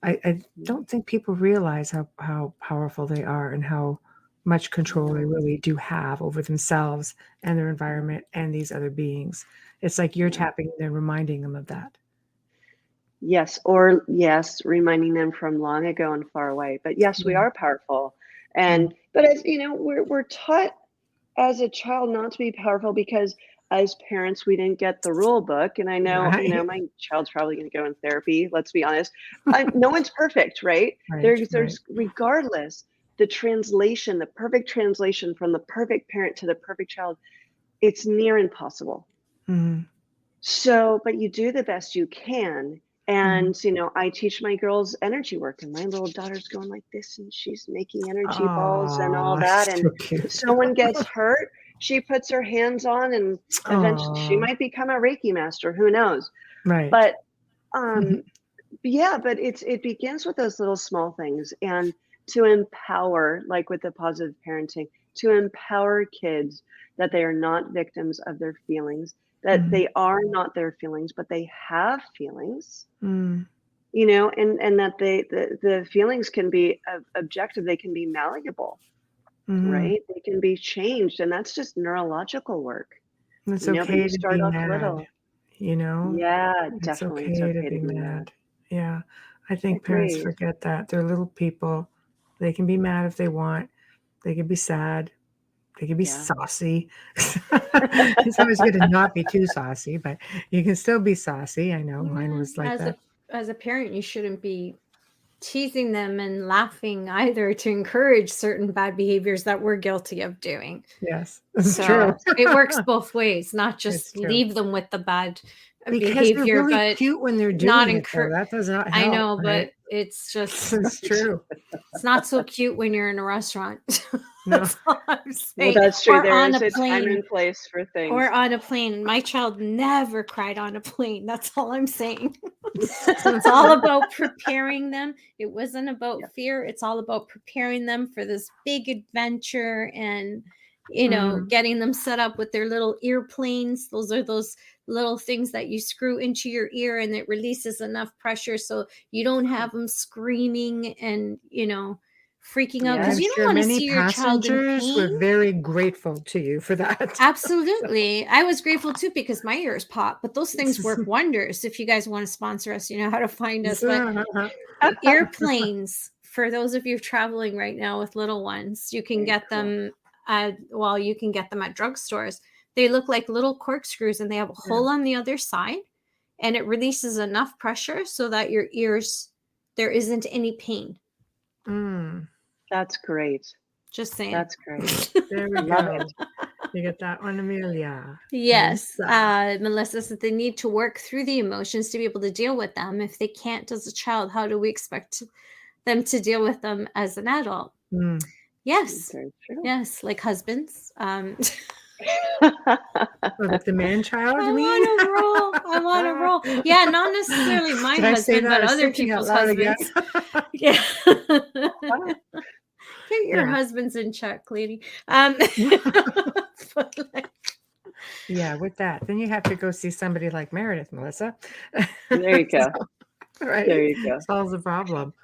I don't think people realize how powerful they are and how much control they really do have over themselves and their environment and these other beings. It's like you're tapping and reminding them of that. Yes, reminding them from long ago and far away. But yes, we are powerful. And but as we're taught as a child not to be powerful, because as parents, we didn't get the rule book. And I know, my child's probably going to go in therapy. Let's be honest. No one's perfect, right? There's regardless, the translation, the perfect translation from the perfect parent to the perfect child, it's near impossible. So, but you do the best you can. And, I teach my girls energy work, and my little daughter's going like this, and she's making energy balls and all that. And if someone gets hurt, she puts her hands on, and eventually she might become a Reiki master. Who knows? Right. But Yeah, but it begins with those little small things, and to empower, like with the positive parenting, to empower kids that they are not victims of their feelings, that Mm. they are not their feelings, but they have feelings, Mm. and that the feelings can be objective, they can be malleable, Mm. right? They can be changed, and that's just neurological work, It's but you okay to start be off mad, little. you know? Yeah, It's definitely, it's okay to okay to be be mad. mad. Yeah. I think parents Agreed. forget that. They're little people. They can be mad if they want. They can be sad. They can be Yeah. saucy. It's always good to not be too saucy, but you can still be saucy. I know mine was like that. As a parent, you shouldn't be teasing them and laughing either to encourage certain bad behaviors that we're guilty of doing. Yes, it's true. So it works both ways, not It's just true. leave them with the bad Because they're behavior, really but cute when they're not doing it, though. encourage. That does not I help, know, right? but it's just, It's true. it's not so cute when you're in a restaurant. No. That's all I'm Well, saying. that's true. Or There on is a a time plane. and place for things. Or on a plane. My child never cried on a plane. That's all I'm saying. So it's all about preparing them. It wasn't about fear. It's all about preparing them for this big adventure and, getting them set up with their little earplanes. Those are those little things that you screw into your ear and it releases enough pressure so you don't have them screaming and, freaking out, because I'm you sure don't want to many see your child in passengers were pain. very grateful to you for that. Absolutely. I was grateful too because my ears pop, but those things work wonders. If you guys want to sponsor us, you know how to find us. But airplanes, for those of you traveling right now with little ones, you can get them you can get them at drugstores. They look like little corkscrews and they have a hole on the other side, and it releases enough pressure so that your ears, there isn't any pain. That's great. Just saying. That's great. There we Love go. it. You get that one, Amelia. Yes. Melissa said they need to work through the emotions to be able to deal with them. If they can't as a child, how do we expect them to deal with them as an adult? Yes. Very true. Yes. Like husbands. Like the man-child, I you mean? want to roll. Yeah, not necessarily my husband, but other people's husbands. Yeah. Get your husbands in check, lady. Yeah, with that. Then you have to go see somebody like Meredith, Melissa. There you go. Right. There you go. Solves the problem.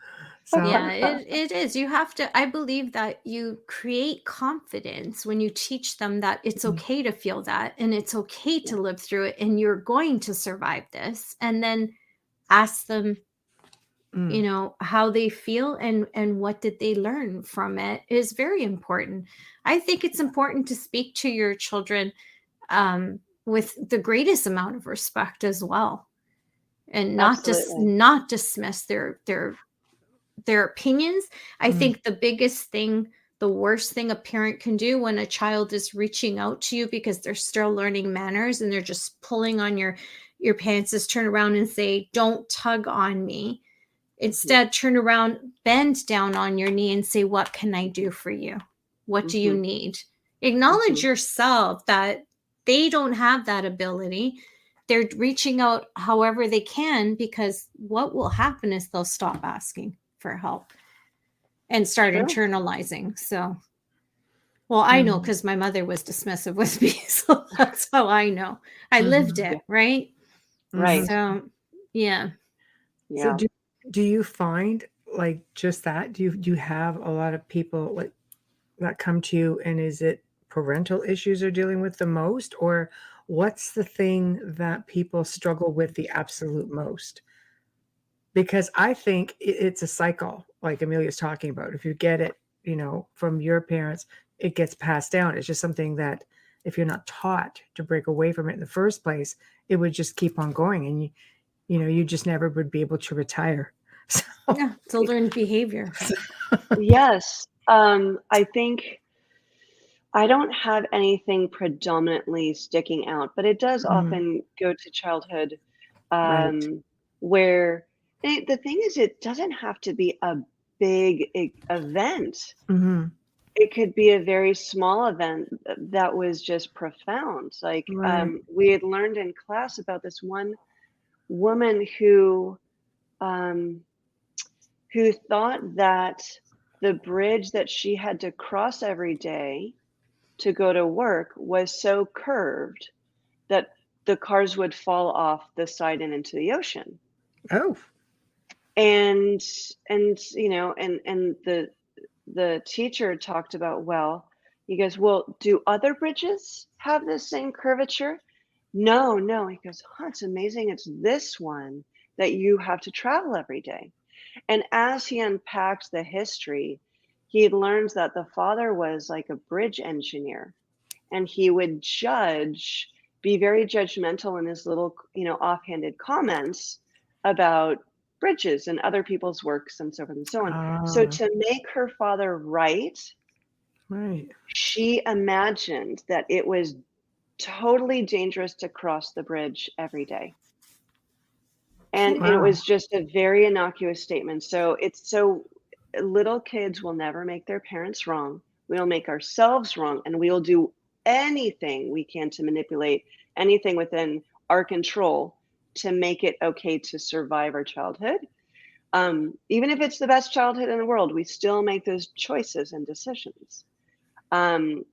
So yeah, it is. You have to, I believe that you create confidence when you teach them that it's okay to feel that and it's okay to live through it and you're going to survive this. And then ask them, how they feel and what did they learn from it is very important. I think it's important to speak to your children with the greatest amount of respect as well, and not dismiss their opinions. I think the worst thing a parent can do when a child is reaching out to you because they're still learning manners and they're just pulling on your pants is turn around and say, "Don't tug on me." Instead, turn around, bend down on your knee and say, "What can I do for you? What do you need?" Acknowledge yourself that they don't have that ability. They're reaching out however they can, because what will happen is they'll stop asking for help and start internalizing. So, well, I know because my mother was dismissive with me. So that's how I know. I lived it, right? Right. So, yeah. So do you find like just that? Do you have a lot of people like that come to you, and is it parental issues they're dealing with the most, or what's the thing that people struggle with the absolute most? Because I think it's a cycle, like Amelia's talking about. If you get it, from your parents, it gets passed down. It's just something that if you're not taught to break away from it in the first place, it would just keep on going, and you just never would be able to retire. So, yeah, it's a learned behavior. Yes. I think I don't have anything predominantly sticking out, but it does often go to childhood, where the thing is, it doesn't have to be a big event. It could be a very small event that was just profound. Like we had learned in class about this one woman who who thought that the bridge that she had to cross every day to go to work was so curved that the cars would fall off the side and into the ocean. Oh. And the teacher talked about, well, he goes, well, do other bridges have the same curvature? No. He goes, it's amazing. It's this one that you have to travel every day. And as he unpacked the history, he learns that the father was like a bridge engineer, and he would be very judgmental in his little, offhanded comments about bridges and other people's works and so forth and so on. So to make her father right, she imagined that it was totally dangerous to cross the bridge every day. And it was just a very innocuous statement. So little kids will never make their parents wrong. We'll make ourselves wrong, and we'll do anything we can to manipulate anything within our control to make it okay to survive our childhood. Even if it's the best childhood in the world, we still make those choices and decisions, and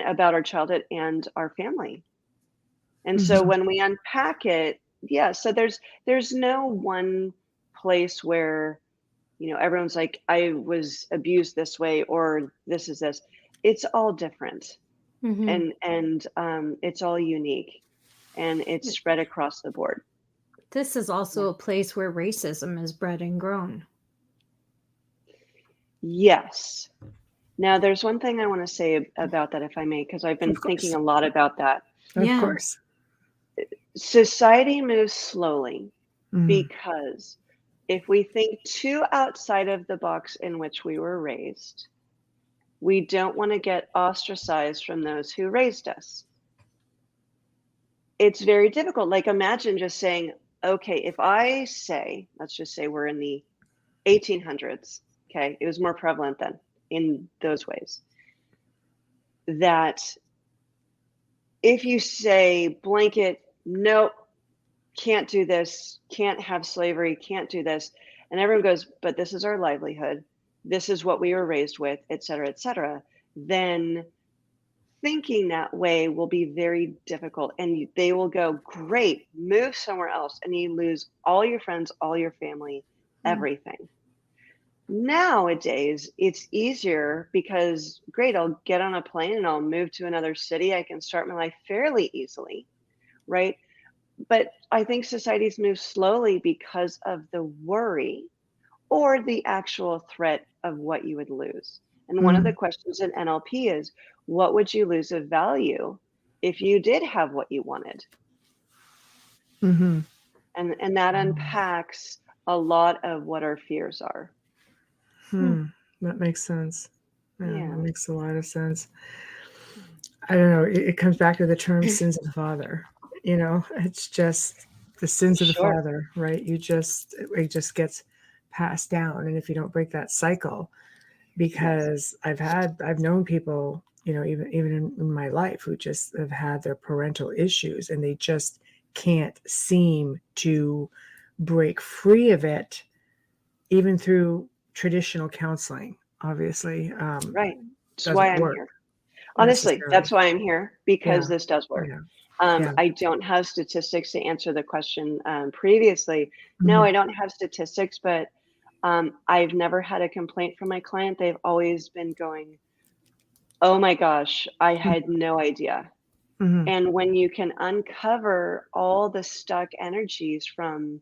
about our childhood and our family. And so when we unpack it, so there's no one place where, everyone's like, I was abused this way, or this is this. It's all different. And it's all unique, and it's spread across the board. This is also a place where racism is bred and grown. Yes. Now, there's one thing I want to say about that, if I may, because I've been thinking a lot about that. Of course. Society moves slowly because if we think too outside of the box in which we were raised, we don't want to get ostracized from those who raised us. It's very difficult. Like, imagine just saying, okay, if I say, let's just say we're in the 1800s, okay, it was more prevalent then in those ways, that if you say blanket, nope, can't do this, can't have slavery, can't do this, and everyone goes, but this is our livelihood, this is what we were raised with, et cetera, then thinking that way will be very difficult. And they will go, great, move somewhere else. And you lose all your friends, all your family, everything. Nowadays, it's easier because, great, I'll get on a plane and I'll move to another city. I can start my life fairly easily, right? But I think societies move slowly because of the worry or the actual threat of what you would lose. And one of the questions in NLP is, what would you lose of value if you did have what you wanted? And that unpacks a lot of what our fears are. That makes sense. Yeah, that makes a lot of sense. I don't know. It comes back to the term sins of the father. It's just the sins of the father, right? It just gets passed down. And if you don't break that cycle, because I've known people, even in my life, who just have had their parental issues, and they just can't seem to break free of it, even through traditional counseling, obviously. Right. That's why I'm here. Honestly, that's why I'm here, because this does work. I don't have statistics to answer the question previously. No, I don't have statistics, but I've never had a complaint from my client. They've always been going, oh my gosh, I had no idea. And when you can uncover all the stuck energies from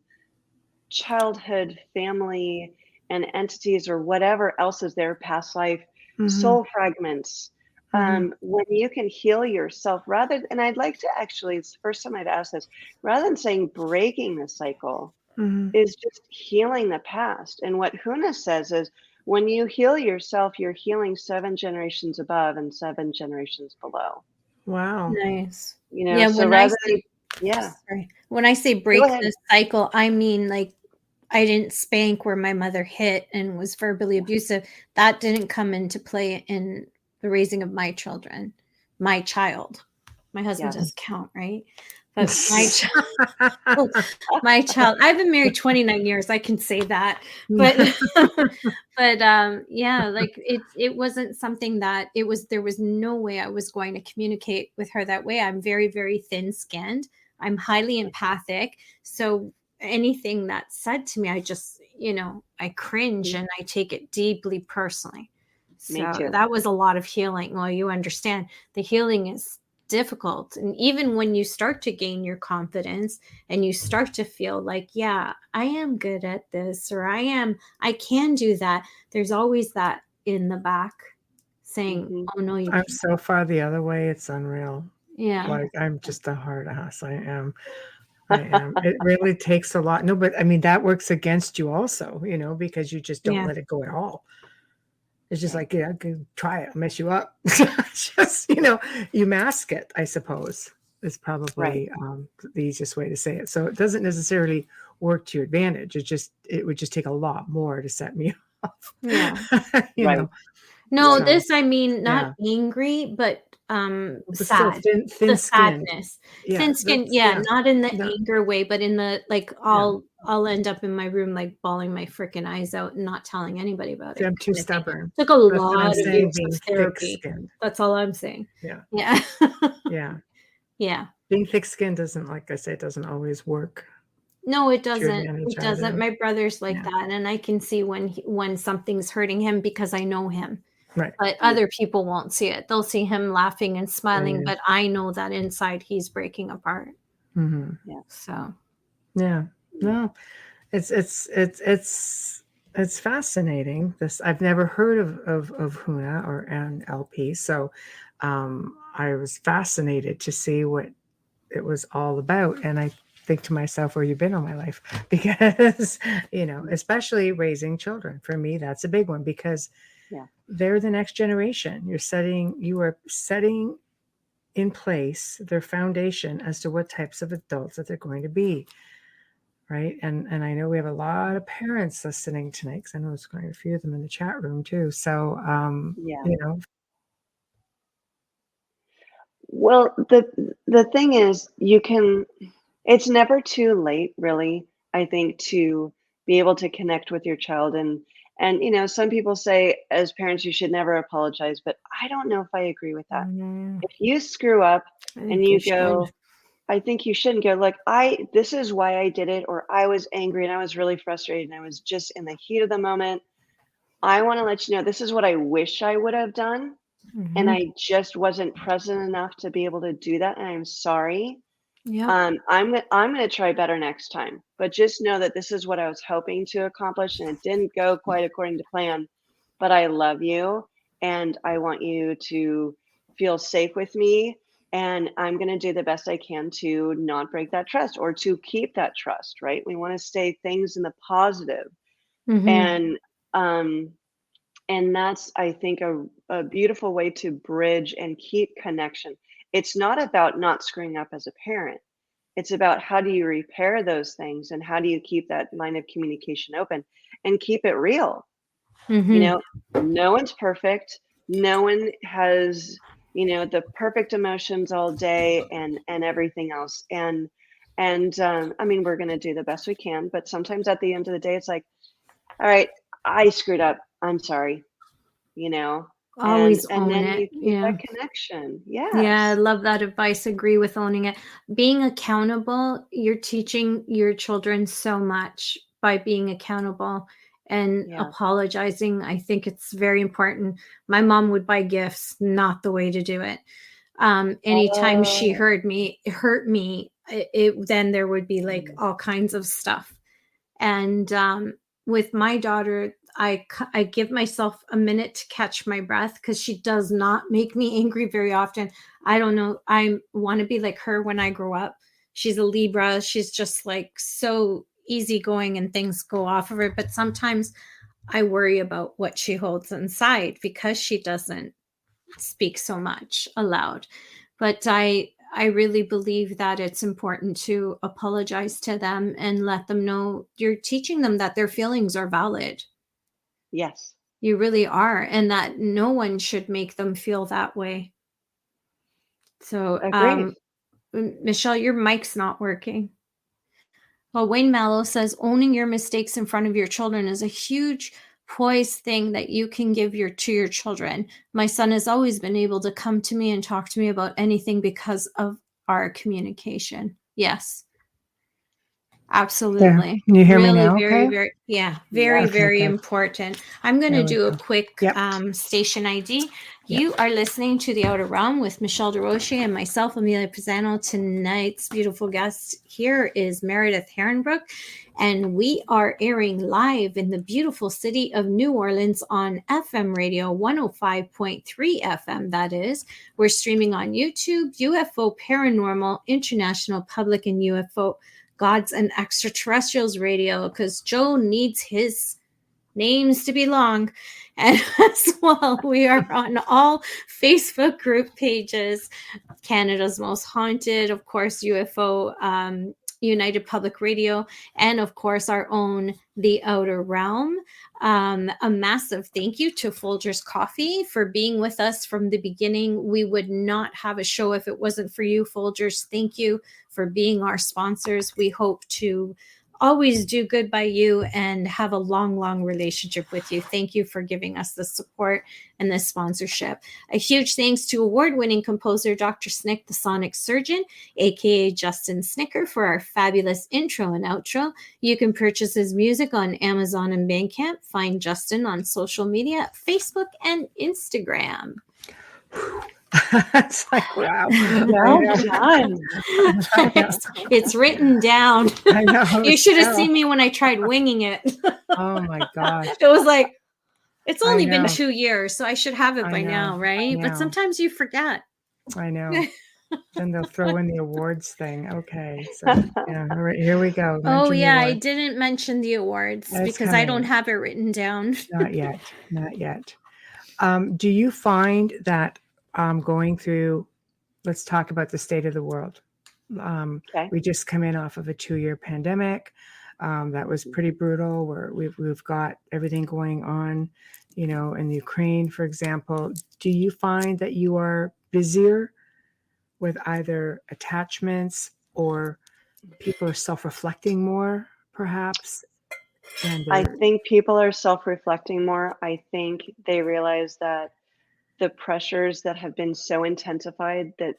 childhood, family, and entities, or whatever else is there, past life, soul fragments, when you can heal yourself and I'd like to actually, it's the first time I've asked this, rather than saying breaking the cycle, is just healing the past. And what Huna says is, when you heal yourself, you're healing 7 generations above and 7 generations below. Wow. Nice. So when I say break the cycle, I mean, like, I didn't spank where my mother hit and was verbally abusive. That didn't come into play in the raising of my child. My husband doesn't count, right? But my child, I've been married 29 years. I can say that, but, yeah, like it wasn't something that there was no way I was going to communicate with her that way. I'm very, very thin skinned. I'm highly empathic. So anything that's said to me, I just, I cringe and I take it deeply personally. So that was a lot of healing. Well, you understand the healing is difficult. And even when you start to gain your confidence and you start to feel like, yeah, I am good at this, or I can do that, there's always that in the back saying, oh no, I'm so far the other way. It's unreal. Yeah. Like I'm just a hard ass. I am. It really takes a lot. No, but I mean, that works against you also, because you just don't let it go at all. It's just like, yeah, try it. I'll mess you up. Just, you mask it, I suppose, is probably the easiest way to say it. So it doesn't necessarily work to your advantage. It would just take a lot more to set me off. Yeah. you know. No, so, this, I mean, not angry, but sad. Thin skin. Sadness. Yeah, thin skin, not in the anger way, but in the, like, I'll end up in my room, like, bawling my freaking eyes out and not telling anybody about it. I'm too stubborn. It took a lot of years of therapy. That's all I'm saying. Yeah. Yeah. Yeah. Yeah. Being thick-skinned doesn't, like I say, it doesn't always work. No, it doesn't. It doesn't. My brother's like that, and I can see when something's hurting him because I know him. Right. But other people won't see it. They'll see him laughing and smiling, but I know that inside he's breaking apart. Mm-hmm. Yeah. So. Yeah. No, it's fascinating. I've never heard of Huna or an LP, so I was fascinated to see what it was all about, and I think to myself, where you've been all my life, because especially raising children. For me, that's a big one because they're the next generation. You are setting in place their foundation as to what types of adults that they're going to be. Right. And I know we have a lot of parents listening tonight, because I know there's quite a few of them in the chat room too. So, Well, the thing is, it's never too late, really, I think, to be able to connect with your child. And some people say as parents, you should never apologize, but I don't know if I agree with that. If you screw up and you go, I think you shouldn't go like, this is why I did it, or I was angry and I was really frustrated and I was just in the heat of the moment. I want to let you know, this is what I wish I would have done. Mm-hmm. And I just wasn't present enough to be able to do that. And I'm sorry. Yeah. I'm going to try better next time, but just know that this is what I was hoping to accomplish and it didn't go quite according to plan, but I love you and I want you to feel safe with me. And I'm going to do the best I can to not break that trust or to keep that trust, right? We want to stay things in the positive. Mm-hmm. And that's, I think, a beautiful way to bridge and keep connection. It's not about not screwing up as a parent. It's about how do you repair those things and how do you keep that line of communication open and keep it real. Mm-hmm. No one's perfect. No one has, the perfect emotions all day and everything else. And I mean, we're going to do the best we can, but sometimes at the end of the day, it's like, all right, I screwed up. I'm sorry, Always and own then it. You keep that connection. Yeah. Yeah. I love that advice. Agree with owning it. Being accountable, you're teaching your children so much by being accountable and apologizing. I think it's very important. My mom would buy gifts, not the way to do it. Anytime she hurt me, then there would be like all kinds of stuff. And with my daughter, I give myself a minute to catch my breath because she does not make me angry very often. I don't know. I want to be like her when I grow up. She's a Libra. She's just like so easygoing and things go off of her. But sometimes I worry about what she holds inside because she doesn't speak so much aloud. But I really believe that it's important to apologize to them and let them know you're teaching them that their feelings are valid. Yes. You really are. And that no one should make them feel that way. So, Michelle, your mic's not working. Well, Wayne Mallow says owning your mistakes in front of your children is a huge poised thing that you can give to your children. My son has always been able to come to me and talk to me about anything because of our communication. Yes. Absolutely. Can you hear really, me now? Very, Okay. very important. I'm going to do a quick Yep. station ID. You are listening to The Outer Realm with Michelle DeRoche and myself, Amelia Pisano. Tonight's beautiful guest here is Meredith Herronbruck, and we are airing live in the beautiful city of New Orleans on FM radio 105.3 FM. That is, we're streaming on YouTube, UFO Paranormal, International Public, and UFO Gods and Extraterrestrials Radio, because Joe needs his names to be long. And as well, we are on all Facebook group pages, Canada's Most Haunted, of course, UFO United Public Radio, and of course our own The Outer Realm. A massive thank you to Folgers Coffee for being with us from the beginning. We would not have a show if it wasn't for you, Folgers. Thank you for being our sponsors. We hope to always do good by you and have a long relationship with you. Thank you for giving us the support and the sponsorship. A huge thanks to award-winning composer Dr. Snick, the Sonic Surgeon, aka Justin Snicker, for our fabulous intro and outro. You can purchase his music on Amazon and Bandcamp. Find Justin on social media, Facebook and Instagram. It's like, wow. Well done. It's written down. I know. You should have seen me when I tried winging it. Oh my gosh. It was like, it's only been 2 years, so I should have it by now, right? But sometimes you forget. I know. Then they'll throw in the awards thing. Okay. So yeah, all right, here we go. I didn't mention the awards because I don't have it written down. Not yet. Do you find that going through, let's talk about the state of the world. We just come in off of a 2-year pandemic. That was pretty brutal, where we've got everything going on, in Ukraine, for example. Do you find that you are busier with either attachments, or people are self-reflecting more, perhaps? I think people are self-reflecting more. I think they realize that the pressures that have been so intensified, that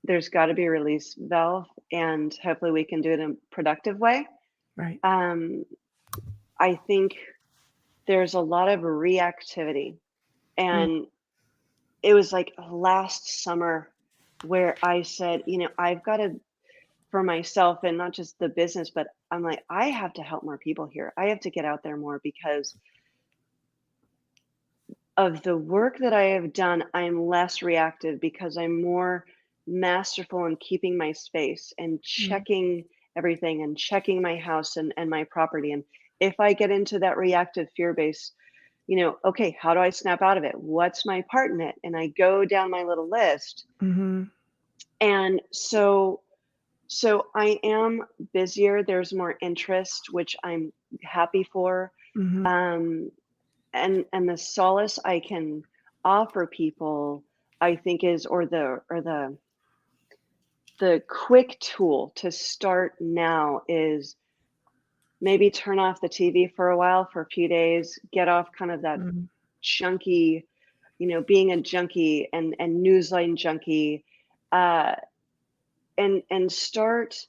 there's got to be a release valve, and hopefully we can do it in a productive way. Right. I think there's a lot of reactivity, and it was like last summer where I said, I've got to, for myself, and not just the business, but I'm like, I have to help more people here. I have to get out there more, because of the work that I have done. I'm less reactive because I'm more masterful in keeping my space and checking everything and checking my house and my property. And if I get into that reactive fear base, okay, how do I snap out of it? What's my part in it? And I go down my little list. Mm-hmm. And so I am busier. There's more interest, which I'm happy for. Mm-hmm. And the solace I can offer people, I think, is, or the quick tool to start now is maybe turn off the TV for a while, for a few days, get off kind of that junkie, being a junkie and newsline junkie, and start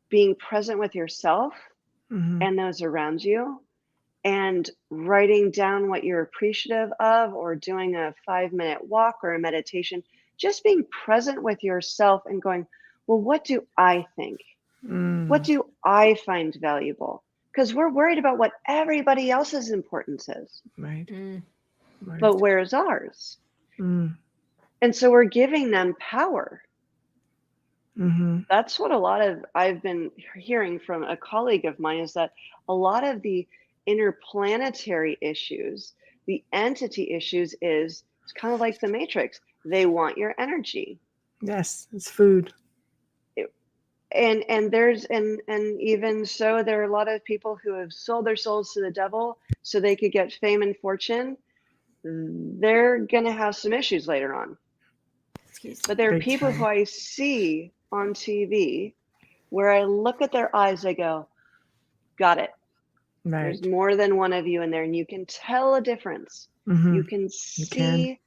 being present with yourself and those around you, and writing down what you're appreciative of, or doing a 5-minute walk or a meditation, just being present with yourself and going, well, what do I think? What do I find valuable? Because we're worried about what everybody else's importance is. Right. But where's ours? And so we're giving them power. That's what I've been hearing from a colleague of mine, is that a lot of the interplanetary issues, the entity issues, it's kind of like the Matrix. They want your energy. Yes, it's food. And even so, there are a lot of people who have sold their souls to the devil so they could get fame and fortune. They're going to have some issues later on. But there are people who I see on TV where I look at their eyes, I go, got it. Right. There's more than one of you in there, and you can tell a difference. Mm-hmm. You can see,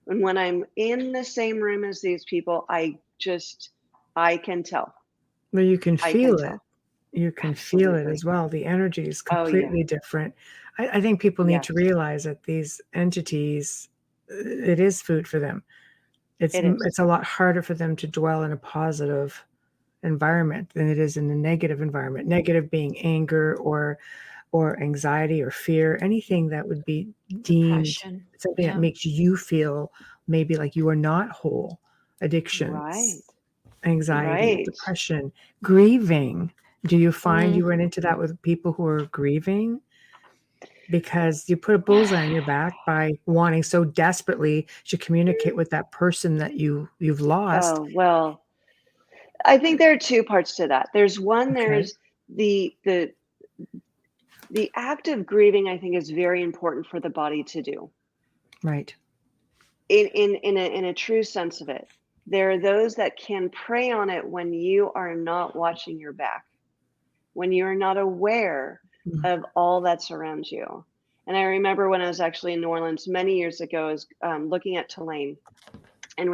and when I'm in the same room as these people, I can tell. Well, you can feel it. You can feel it Absolutely. as well. The energy is completely different. I think people need to realize that these entities, it is food for them. It's a lot harder for them to dwell in a positive environment than it is in a negative environment. Negative being anger or anxiety or fear, anything that would be deemed something that makes you feel maybe like you are not whole. Addictions, anxiety, depression, grieving. Do you find you run into that with people who are grieving? Because you put a bullseye on your back by wanting so desperately to communicate with that person that you've lost. Oh, well, I think there are two parts to that. There's one, there's the act of grieving, I think, is very important for the body to do. Right. In a true sense of it. There are those that can prey on it when you are not watching your back, when you're not aware of all that's around you. And I remember when I was actually in New Orleans many years ago, I was looking at Tulane, and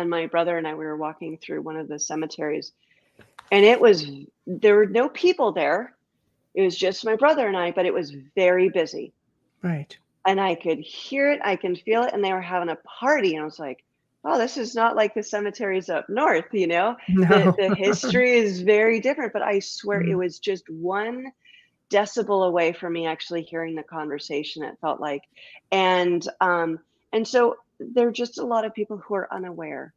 my brother and I, we were walking through one of the cemeteries, and there were no people there. It was just my brother and I, but it was very busy. Right. And I could hear it, I can feel it, and they were having a party, and I was like, oh, this is not like the cemeteries up north, you know? No. The history is very different, but I swear it was just 1 decibel away from me actually hearing the conversation, it felt like. And so there are just a lot of people who are unaware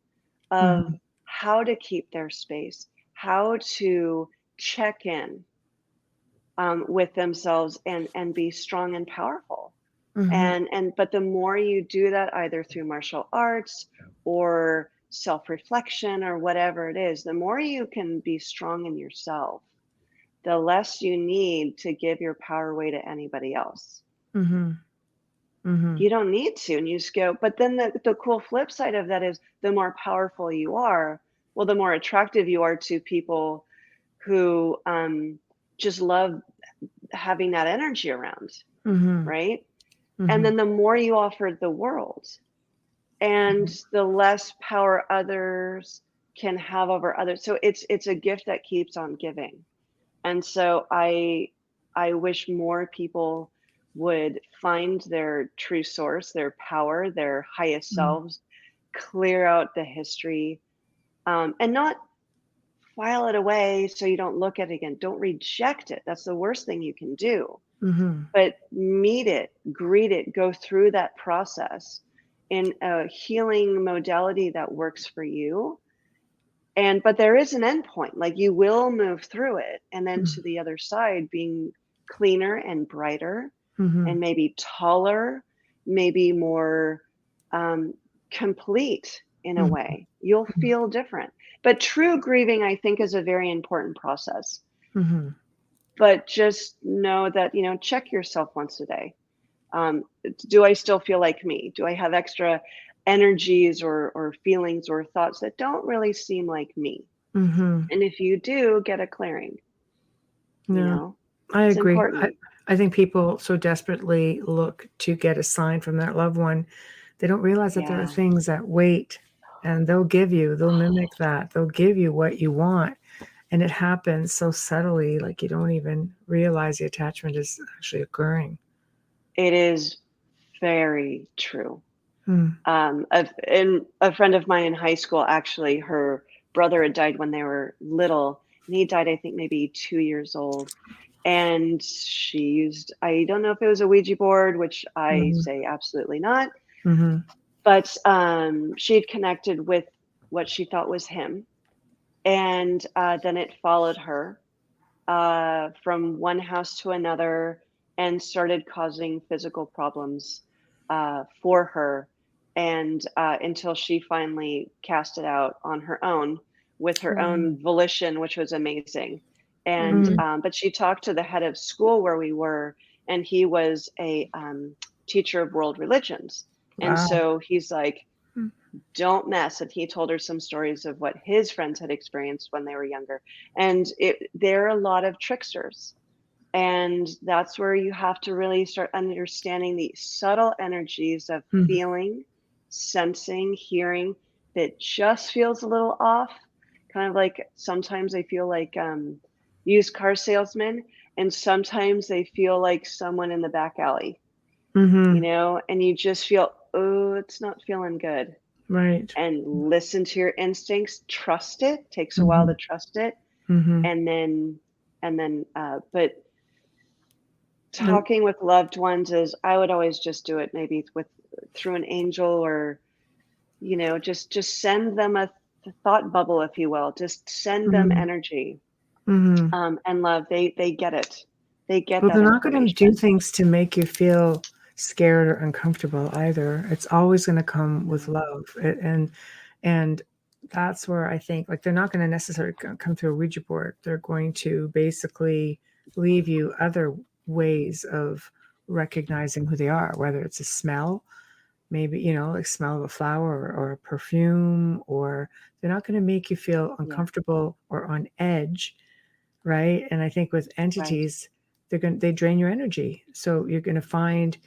of how to keep their space, how to check in with themselves and be strong and powerful. But the more you do that, either through martial arts or self-reflection or whatever it is, the more you can be strong in yourself, the less you need to give your power away to anybody else. You don't need to, and you just go. But then the cool flip side of that is the more powerful you are, well, the more attractive you are to people who just love having that energy around, right? And then the more you offer the world, and the less power others can have over others. So it's a gift that keeps on giving. And so I wish more people would find their true source, their power, their highest selves, clear out the history, and not file it away so you don't look at it again. Don't reject it. That's the worst thing you can do. But meet it, greet it, go through that process in a healing modality that works for you. But there is an end point, like you will move through it, and then to the other side being cleaner and brighter, and maybe taller, maybe more complete in a way. You'll feel different. But true grieving, I think, is a very important process. But just know that, check yourself once a day. Do I still feel like me? Do I have extra energies or feelings or thoughts that don't really seem like me? And if you do, get a clearing. I agree. I think people so desperately look to get a sign from that loved one. They don't realize that there are things that wait, and they'll mimic that. They'll give you what you want. And it happens so subtly, like you don't even realize the attachment is actually occurring. It is very true. And a friend of mine in high school, actually, her brother had died when they were little, and he died, I think, maybe 2 years old. And she used, I don't know if it was a Ouija board, which I say absolutely not. But she had connected with what she thought was him. And then it followed her from one house to another and started causing physical problems for her. And until she finally cast it out on her own with her own volition, which was amazing. And but she talked to the head of school where we were, and he was a teacher of world religions. And so he's like, Don't mess. And he told her some stories of what his friends had experienced when they were younger. And there are a lot of tricksters. And that's where you have to really start understanding the subtle energies of feeling, sensing, hearing that just feels a little off. Kind of like sometimes they feel like used car salesmen, and sometimes they feel like someone in the back alley, you know, and you just feel, oh, it's not feeling good. Right. And listen to your instincts, trust it. Takes a while to trust it. And then, but talking with loved ones is, I would always just do it maybe through an angel, or, you know, just send them a thought bubble, if you will. Just send them energy and love. They get it. They get well, that they're not going to do information. things to make you feel scared or uncomfortable either. It's always going to come with love. And that's where I think, like, they're not going to necessarily come through a Ouija board. They're going to basically leave you other ways of recognizing who they are, whether it's a smell, maybe, you know, like smell of a flower or a perfume, or they're not going to make you feel uncomfortable or on edge. Right. And I think with entities, they drain your energy. So you're going to find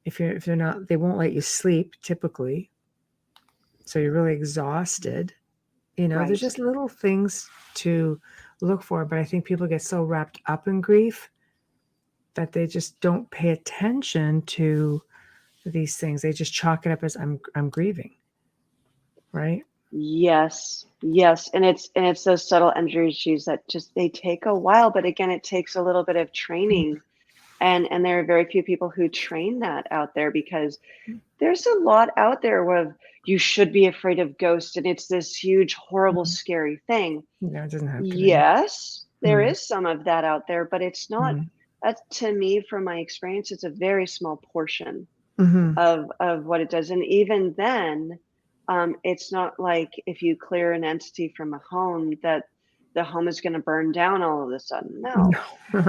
if they're not, they won't let you sleep typically. So you're really exhausted. You know, there's just little things to look for. But I think people get so wrapped up in grief that they just don't pay attention to these things. They just chalk it up as I'm grieving. Right. Yes. And it's those subtle energies that just, they take a while, but again, it takes a little bit of training. And there are very few people who train that out there, because there's a lot out there where you should be afraid of ghosts, and it's this huge, horrible, scary thing. No, it doesn't have to be. Yes, there is some of that out there, but it's not, to me, from my experience, it's a very small portion of what it does. And even then, it's not like if you clear an entity from a home that the home is going to burn down all of a sudden. No.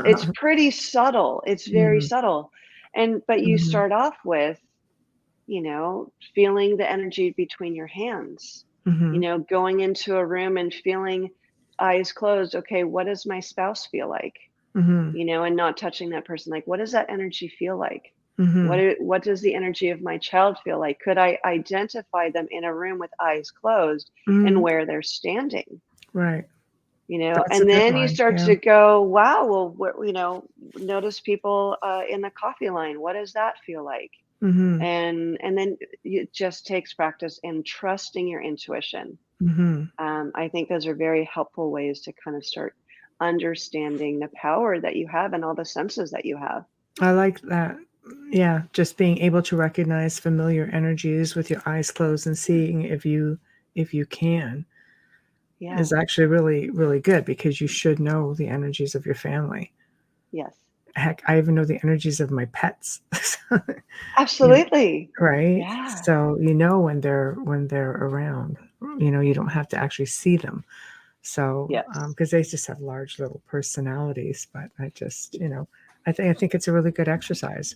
It's pretty subtle. It's very subtle. But you start off with, you know, feeling the energy between your hands, you know, going into a room and feeling, eyes closed. Okay, what does my spouse feel like? You know, and not touching that person. Like, what does that energy feel like? What does the energy of my child feel like? Could I identify them in a room with eyes closed and where they're standing? Right. You know, That's and then you start to go, wow, well, you know, notice people in the coffee line. What does that feel like? And then it just takes practice and trusting your intuition. I think those are very helpful ways to kind of start understanding the power that you have and all the senses that you have. I like that. Yeah, just being able to recognize familiar energies with your eyes closed and seeing if you can is actually really, really good, because you should know the energies of your family. Yes. Heck, I even know the energies of my pets. Absolutely. Right. Yeah. So you know when they're around. You know, you don't have to actually see them. So because they just have large little personalities. But I just, you know, I think it's a really good exercise.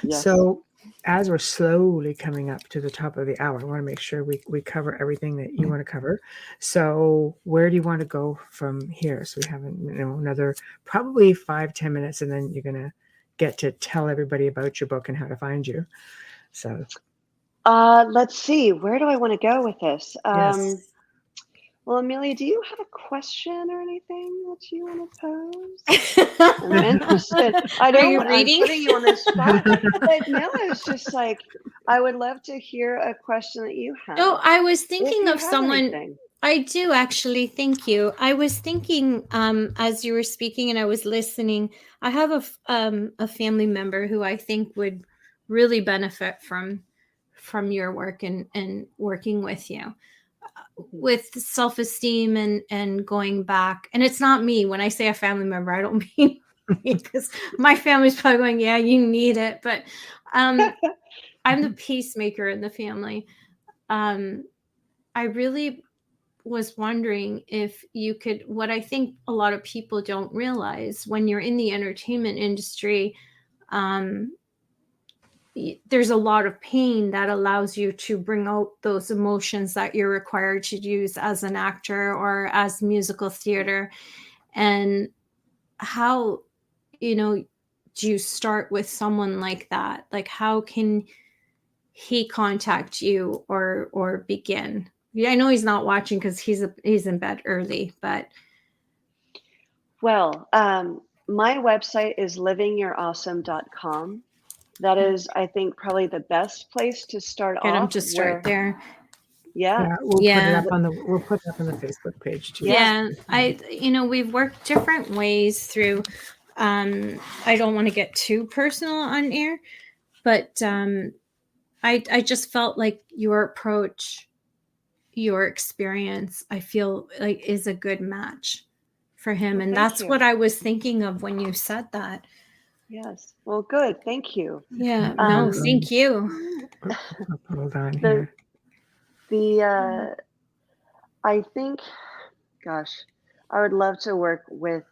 Yes. So as we're slowly coming up to the top of the hour, I want to make sure we cover everything that you want to cover. So where do you want to go from here? So we have, you know, another probably 5-10 minutes, and then you're going to get to tell everybody about your book and how to find you. So let's see, where do I want to go with this? Yes. Well, Amelia, do you have a question or anything that you want to pose? I'm interested. I know I'm putting you on the spot, but no, it's just like, I would love to hear a question that you have. No, I was thinking of someone. Anything. I do actually. Thank you. I was thinking as you were speaking and I was listening, I have a family member who I think would really benefit from your work and working with you. With self-esteem and going back, and it's not me. When I say a family member, I don't mean me, because my family's probably going, yeah, you need it, but I'm the peacemaker in the family. I really was wondering if you could, what I think a lot of people don't realize when you're in the entertainment industry, there's a lot of pain that allows you to bring out those emotions that you're required to use as an actor or as musical theater. And how, do you start with someone like that? Like, how can he contact you or begin? Yeah, I know he's not watching because he's in bed early, but. Well, my website is livingyourawesome.com. That is, I think, probably the best place to start Get off. him to start there. Yeah. We'll put it up on the Facebook page too. Yeah. We've worked different ways through, I don't want to get too personal on air, but I just felt like your approach, your experience, I feel like is a good match for him. And that's what I was thinking of when you said that. Yes. Well, good. Thank you. Yeah. No, thank you. Hold on here. I think, gosh, I would love to work with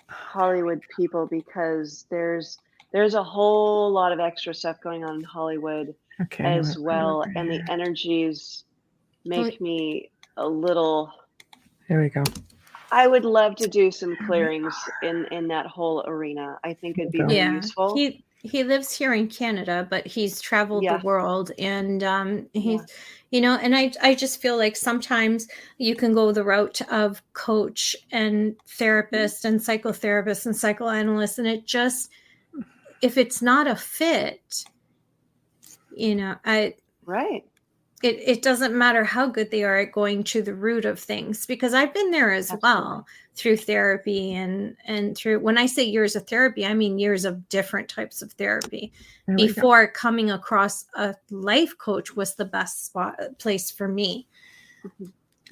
Hollywood people because there's a whole lot of extra stuff going on in Hollywood as well. And the energies make me a little. There we go. I would love to do some clearings in that whole arena. I think it'd be really useful. He lives here in Canada, but he's traveled the world, and he's, and I just feel like sometimes you can go the route of coach and therapist and psychotherapist and psychoanalyst, and it just, if it's not a fit, right. It doesn't matter how good they are at going to the root of things, because I've been there as well through therapy and through, when I say years of therapy, I mean years of different types of therapy. Before coming across a life coach was the best place for me.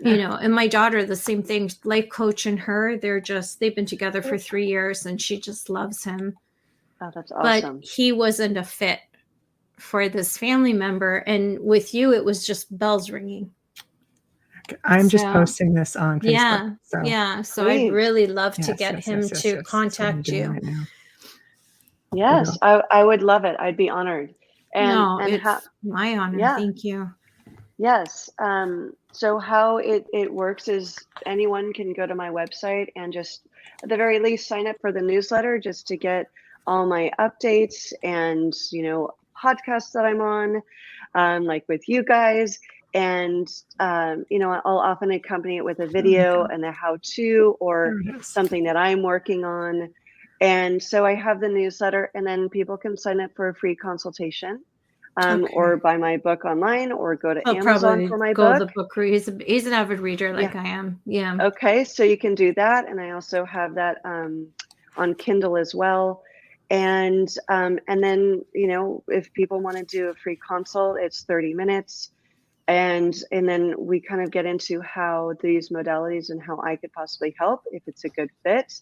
And my daughter, the same thing, life coach and her, they've been together for 3 years and she just loves him. Oh, that's awesome. But he wasn't a fit for this family member, and with you it was just bells ringing. I'm just posting this on Facebook. So I'd really love to get him to contact you right now. Yes, I would love it. I'd be honored. It's my honor. Thank you. Yes. So how it works is anyone can go to my website and just at the very least sign up for the newsletter just to get all my updates and podcasts that I'm on, like with you guys. And, I'll often accompany it with a video and a how-to or something that I'm working on. And so I have the newsletter, and then people can sign up for a free consultation, or buy my book online, or go to Amazon for my book. The book. He's an avid reader like I am. Yeah. Okay. So you can do that. And I also have that on Kindle as well. And then, if people want to do a free consult, it's 30 minutes. And then we kind of get into how these modalities and how I could possibly help if it's a good fit,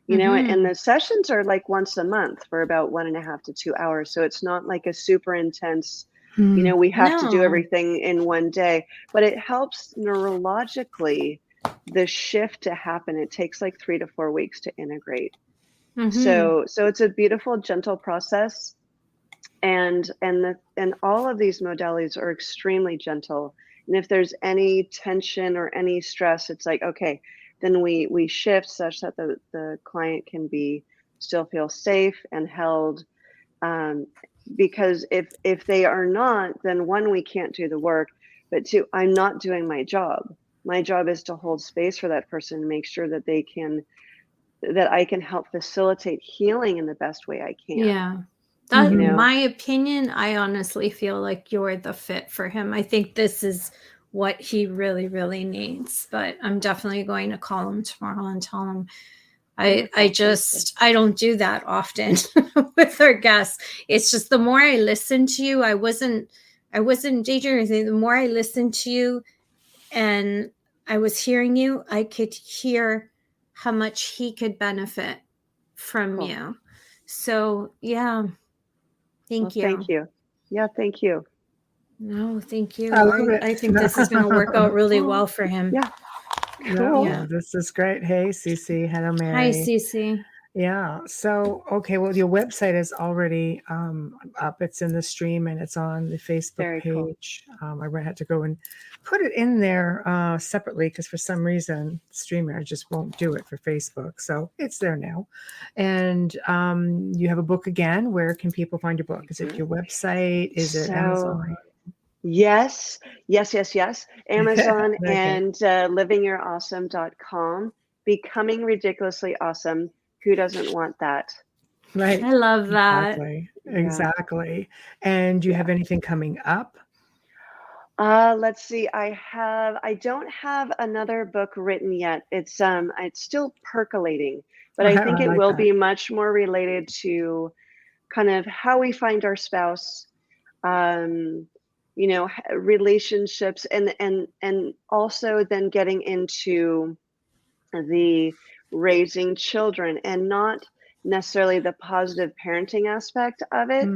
and the sessions are like once a month for about 1.5 to 2 hours. So it's not like a super intense, we have to do everything in one day, but it helps neurologically the shift to happen. It takes like 3 to 4 weeks to integrate. So it's a beautiful, gentle process, and all of these modalities are extremely gentle. And if there's any tension or any stress, it's like, okay, then we shift such that the client can still feel safe and held. Because if they are not, then one, we can't do the work, but two, I'm not doing my job. My job is to hold space for that person and make sure that that I can help facilitate healing in the best way I can. Yeah. That's my opinion. I honestly feel like you're the fit for him. I think this is what he really, really needs. But I'm definitely going to call him tomorrow and tell him I don't do that often with our guests. It's just the more I listen to you, I wasn't daydreaming. The more I listened to you and I was hearing you, I could hear how much he could benefit from you. So yeah. Thank you. Thank you. Yeah, thank you. No, thank you. I think this is going to work out really well for him. Yeah. Cool. Yeah, this is great. Hey, Cece. Hello, Mary. Hi, Cece. Yeah. So, okay. Well, your website is already up. It's in the stream and it's on the Facebook Very cool. page. I had to go and put it in there separately because for some reason, StreamYard just won't do it for Facebook. So it's there now. And you have a book again. Where can people find your book? Is it your website? Is it Amazon? Yes. Amazon Okay. and livingyourawesome.com. Becoming ridiculously awesome. Who doesn't want that? Right. I love that. Exactly. And do you have anything coming up? Let's see. I don't have another book written yet. It's still percolating, but I think it will be much more related to kind of how we find our spouse, relationships, and also then getting into the raising children, and not necessarily the positive parenting aspect of it.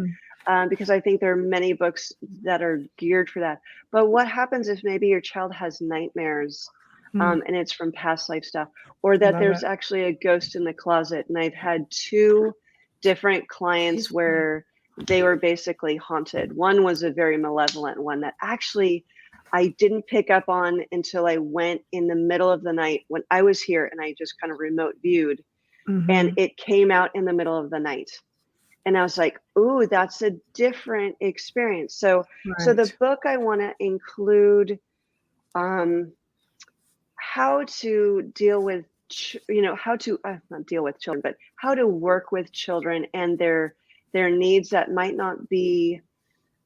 Because I think there are many books that are geared for that. But what happens if maybe your child has nightmares and it's from past life stuff, or that there's actually a ghost in the closet? And I've had 2 different clients where they were basically haunted. One was a very malevolent one that actually I didn't pick up on until I went in the middle of the night when I was here, and I just kind of remote viewed, and it came out in the middle of the night. And I was like, ooh, that's a different experience. So the book, I want to include how to deal with, how to not deal with children, but how to work with children and their needs that might not be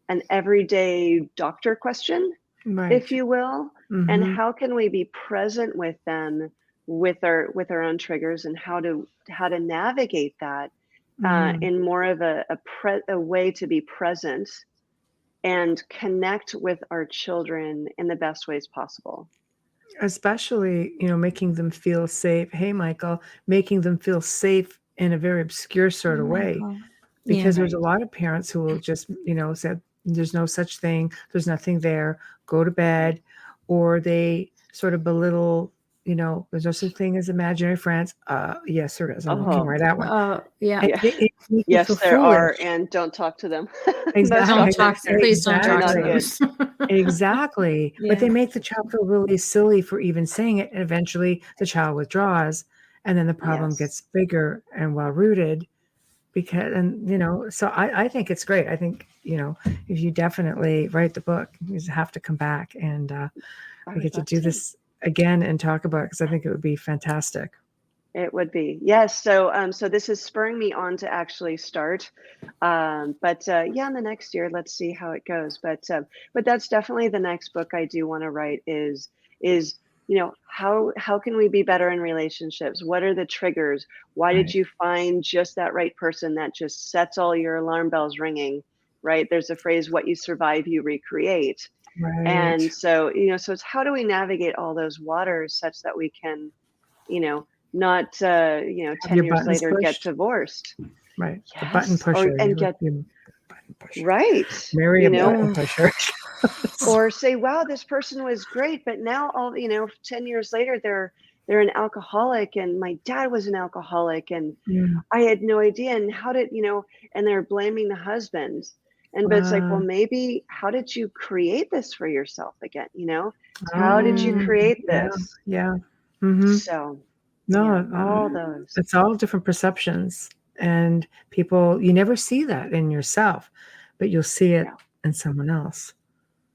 an everyday doctor question, if you will. And how can we be present with them with our own triggers, and how to navigate that in more of a way to be present and connect with our children in the best ways possible. Especially, making them feel safe. Hey, Michael, making them feel safe in a very obscure sort of way. Because there's a lot of parents who will just, say, there's no such thing, there's nothing there, go to bed, or they sort of belittle, there's no such thing as imaginary friends. Yes, there is. I'm looking right at one. Yes, there are, and don't talk to them. Exactly. Please don't talk to them. Exactly. But they make the child feel really silly for even saying it, and eventually the child withdraws, and then the problem gets bigger and well-rooted. So I think it's great. I think, if you definitely write the book, you just have to come back and we get to do this again and talk about it, because I think it would be fantastic. It would be. Yes. So this is spurring me on to actually start. But in the next year, let's see how it goes. But that's definitely the next book I do want to write is how can we be better in relationships? What are the triggers? Why did you find just that right person that just sets all your alarm bells ringing, right? There's a phrase, what you survive, you recreate. Right. And so, so it's how do we navigate all those waters such that we can, not, 10 years later get divorced. Right. Yes. The button pusher. And get button pusher. Right. Marry a button pusher. Or say, wow, this person was great, but now 10 years later, they're an alcoholic, and my dad was an alcoholic, and I had no idea. And how did, and they're blaming the husband. But it's like, well, maybe how did you create this for yourself again? How did you create this? Yeah. So all those. It's all different perceptions, and people, you never see that in yourself, but you'll see it in someone else.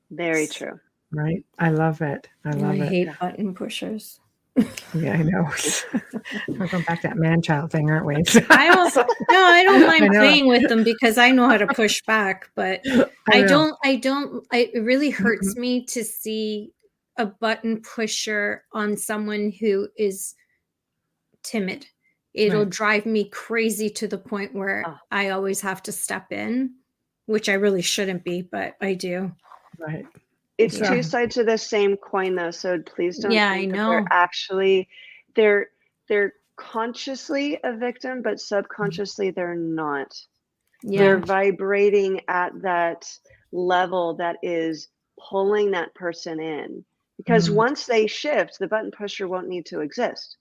Very true. Right. I love it. I hate button pushers. Yeah, I know. We're going back to that man-child thing, aren't we? I don't mind playing with them because I know how to push back, but it really hurts me to see a button pusher on someone who is timid. It'll drive me crazy to the point where I always have to step in, which I really shouldn't be, but I do. Right. It's two sides of the same coin, though. So please don't think I know. that they're actually they're consciously a victim, but subconsciously they're not. They're vibrating at that level that is pulling that person in. Because once they shift, the button pusher won't need to exist.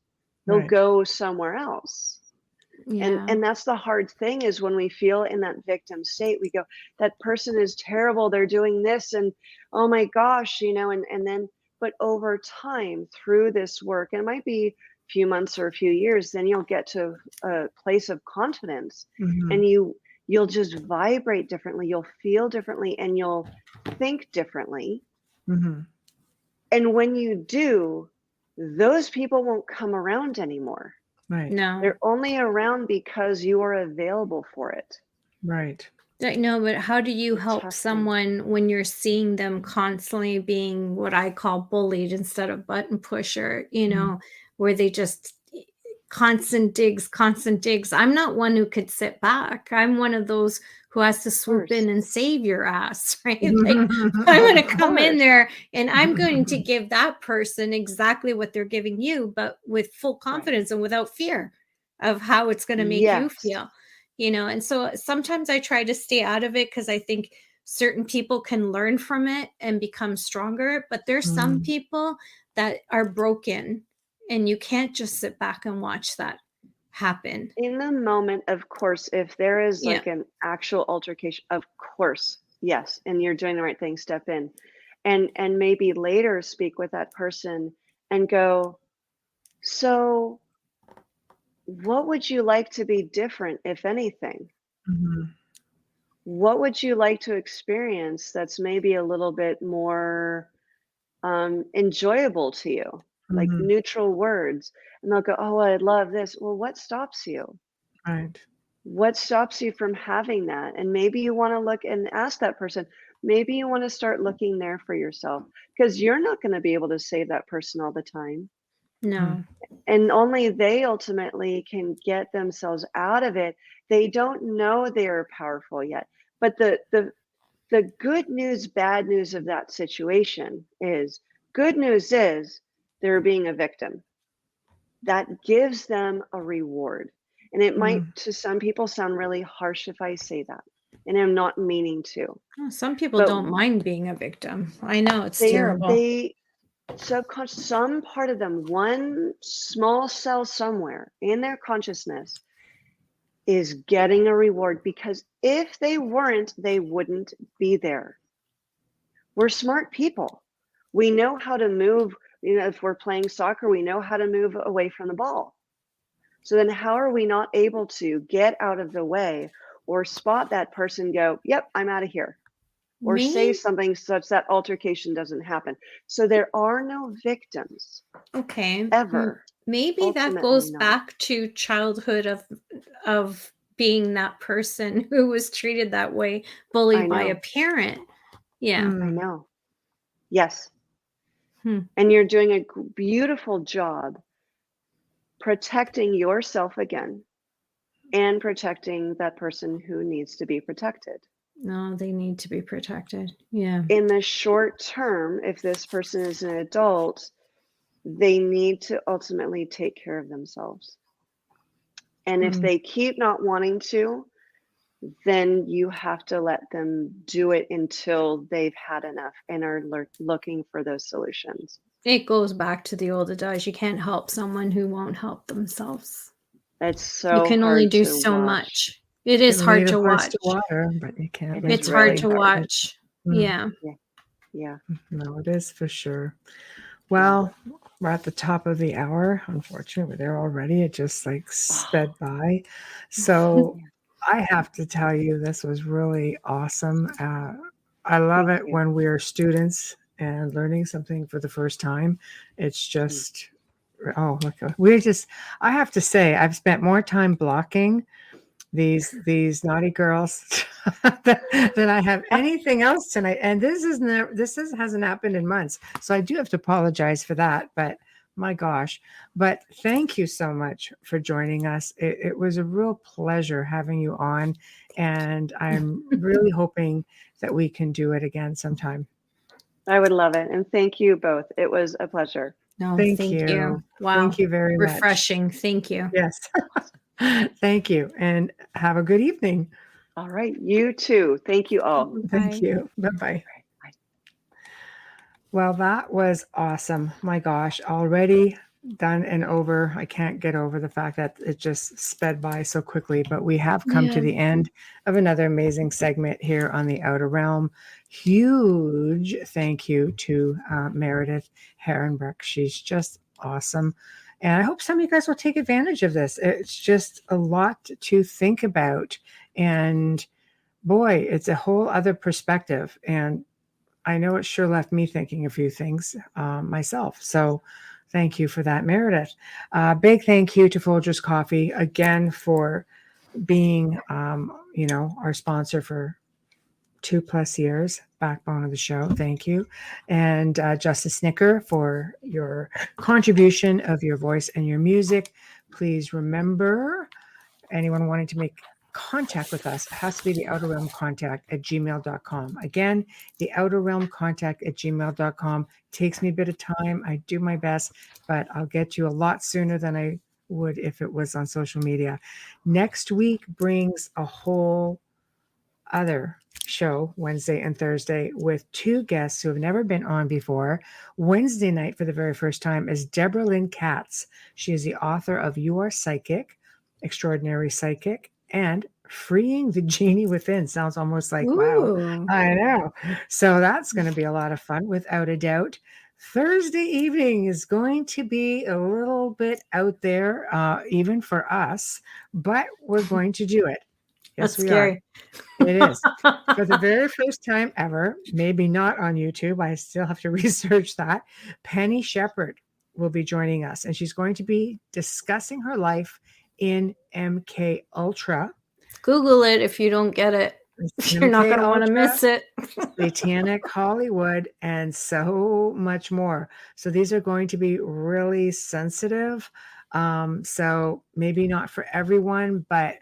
They'll go somewhere else. And that's the hard thing, is when we feel in that victim state, we go, that person is terrible, they're doing this, and oh my gosh, and then, but over time through this work, and it might be a few months or a few years, then you'll get to a place of confidence, and you'll just vibrate differently, you'll feel differently, and you'll think differently. And when you do, those people won't come around anymore. Right. No. They're only around because you are available for it. Right. No, but how do you help someone when you're seeing them constantly being what I call bullied instead of button pusher, where they just constant digs. I'm not one who could sit back. I'm one of those who has to swoop in and save your ass, right? Like, I'm going to come in there and I'm going to give that person exactly what they're giving you, but with full confidence and without fear of how it's going to make you feel, and so sometimes I try to stay out of it because I think certain people can learn from it and become stronger, but there's some people that are broken and you can't just sit back and watch that happen. In the moment, of course, if there is like an actual altercation, of course, yes, and you're doing the right thing, step in, and maybe later speak with that person and go, so what would you like to be different, if anything? What would you like to experience that's maybe a little bit more enjoyable to you? Like neutral words. And they'll go, oh, I love this. Well, what stops you? Right. What stops you from having that? And maybe you want to look and ask that person, maybe you want to start looking there for yourself, because you're not going to be able to save that person all the time. No. And only they ultimately can get themselves out of it. They don't know they're powerful yet. But the good news, bad news of that situation is, good news is they're being a victim. That gives them a reward. And it might, to some people, sound really harsh if I say that. And I'm not meaning to. Some people don't mind being a victim. I know, it's terrible. Some part of them, one small cell somewhere in their consciousness, is getting a reward, because if they weren't, they wouldn't be there. We're smart people. We know how to move. If we're playing soccer, we know how to move away from the ball. So then how are we not able to get out of the way or spot that person, go, yep, I'm out of here, or say something such that altercation doesn't happen? So there are no victims. Okay. Ever. Maybe that goes back to childhood of being that person who was treated that way, bullied by a parent. Yeah. I know. Yes. And you're doing a beautiful job protecting yourself again and protecting that person who needs to be protected. No, they need to be protected. Yeah. In the short term, if this person is an adult, they need to ultimately take care of themselves. And if they keep not wanting to, then you have to let them do it until they've had enough and are looking for those solutions. It goes back to the old adage, you can't help someone who won't help themselves. It's so you can hard only do to so watch. much. It is hard to watch. Water, but you can't. It's hard to watch. Yeah. No, it is for sure. Well, we're at the top of the hour. Unfortunately, we're there already. It just like sped by. So I have to tell you, this was really awesome. I love it when we're students and learning something for the first time. It's just, I have to say, I've spent more time blocking these naughty girls than I have anything else tonight. And this hasn't happened in months. So I do have to apologize for that, but my gosh. But thank you so much for joining us. It was a real pleasure having you on. And I'm really hoping that we can do it again sometime. I would love it. And thank you both. It was a pleasure. No, thank you. Wow. Thank you very much. Refreshing. Thank you. Yes. Thank you. And have a good evening. All right. You too. Thank you all. Thank you. Bye-bye. Well, that was awesome. My gosh, already done and over. I can't get over the fact that it just sped by so quickly, but we have come to the end of another amazing segment here on the Outer Realm. Huge thank you to Meredith Herronbruck. She's just awesome. And I hope some of you guys will take advantage of this. It's just a lot to think about. And boy, it's a whole other perspective. And I know it sure left me thinking a few things myself. So thank you for that, Meredith. Big thank you to Folgers Coffee again for being, our sponsor for 2+ years, backbone of the show. Thank you. And Justice Snicker for your contribution of your voice and your music. Please remember, anyone wanting to make contact with us, it has to be the Outer Realm Contact at gmail.com. Again, the Outer Realm Contact at gmail.com. Takes me a bit of time. I do my best, but I'll get you a lot sooner than I would if it was on social media. Next week brings a whole other show, Wednesday and Thursday, with 2 guests who have never been on before. Wednesday night, for the very first time, is Deborah Lynn Katz. She is the author of You Are Psychic, Extraordinary Psychic, and Freeing the Genie Within. Sounds almost like, wow, I know. So that's going to be a lot of fun, without a doubt. Thursday evening is going to be a little bit out there, even for us, but we're going to do it. Yes, that's scary. It is. For the very first time ever, maybe not on YouTube, I still have to research that, Penny Shepherd will be joining us, and she's going to be discussing her life in MK Ultra. Google it if you don't get it. You're not going to want to miss it. Satanic Hollywood, and so much more. So these are going to be really sensitive. So maybe not for everyone, but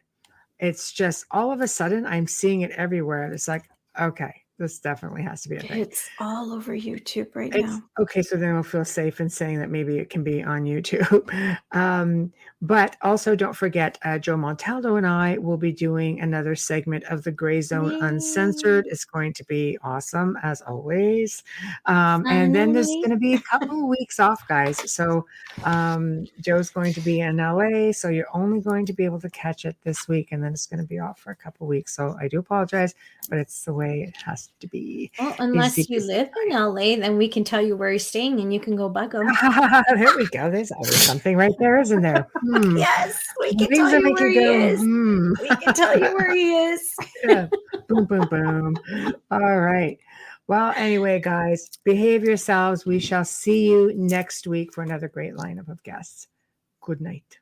it's just all of a sudden I'm seeing it everywhere. It's like, okay, this definitely has to be a thing. It's all over YouTube right now. Okay, so then we'll feel safe in saying that maybe it can be on YouTube. But also don't forget, Joe Montaldo and I will be doing another segment of the Gray Zone Uncensored. It's going to be awesome, as always. And then there's going to be a couple of weeks off, guys. So Joe's going to be in LA, so you're only going to be able to catch it this week, and then it's going to be off for a couple of weeks. So I do apologize, but it's the way it has to be. Well, unless you live in LA, then we can tell you where he's staying and you can go bug him. There we go. There's always something right there, isn't there? Yes, we can tell you where he is. We can tell you where he is. Yeah. Boom, boom, boom. All right. Well, anyway, guys, behave yourselves. We shall see you next week for another great lineup of guests. Good night.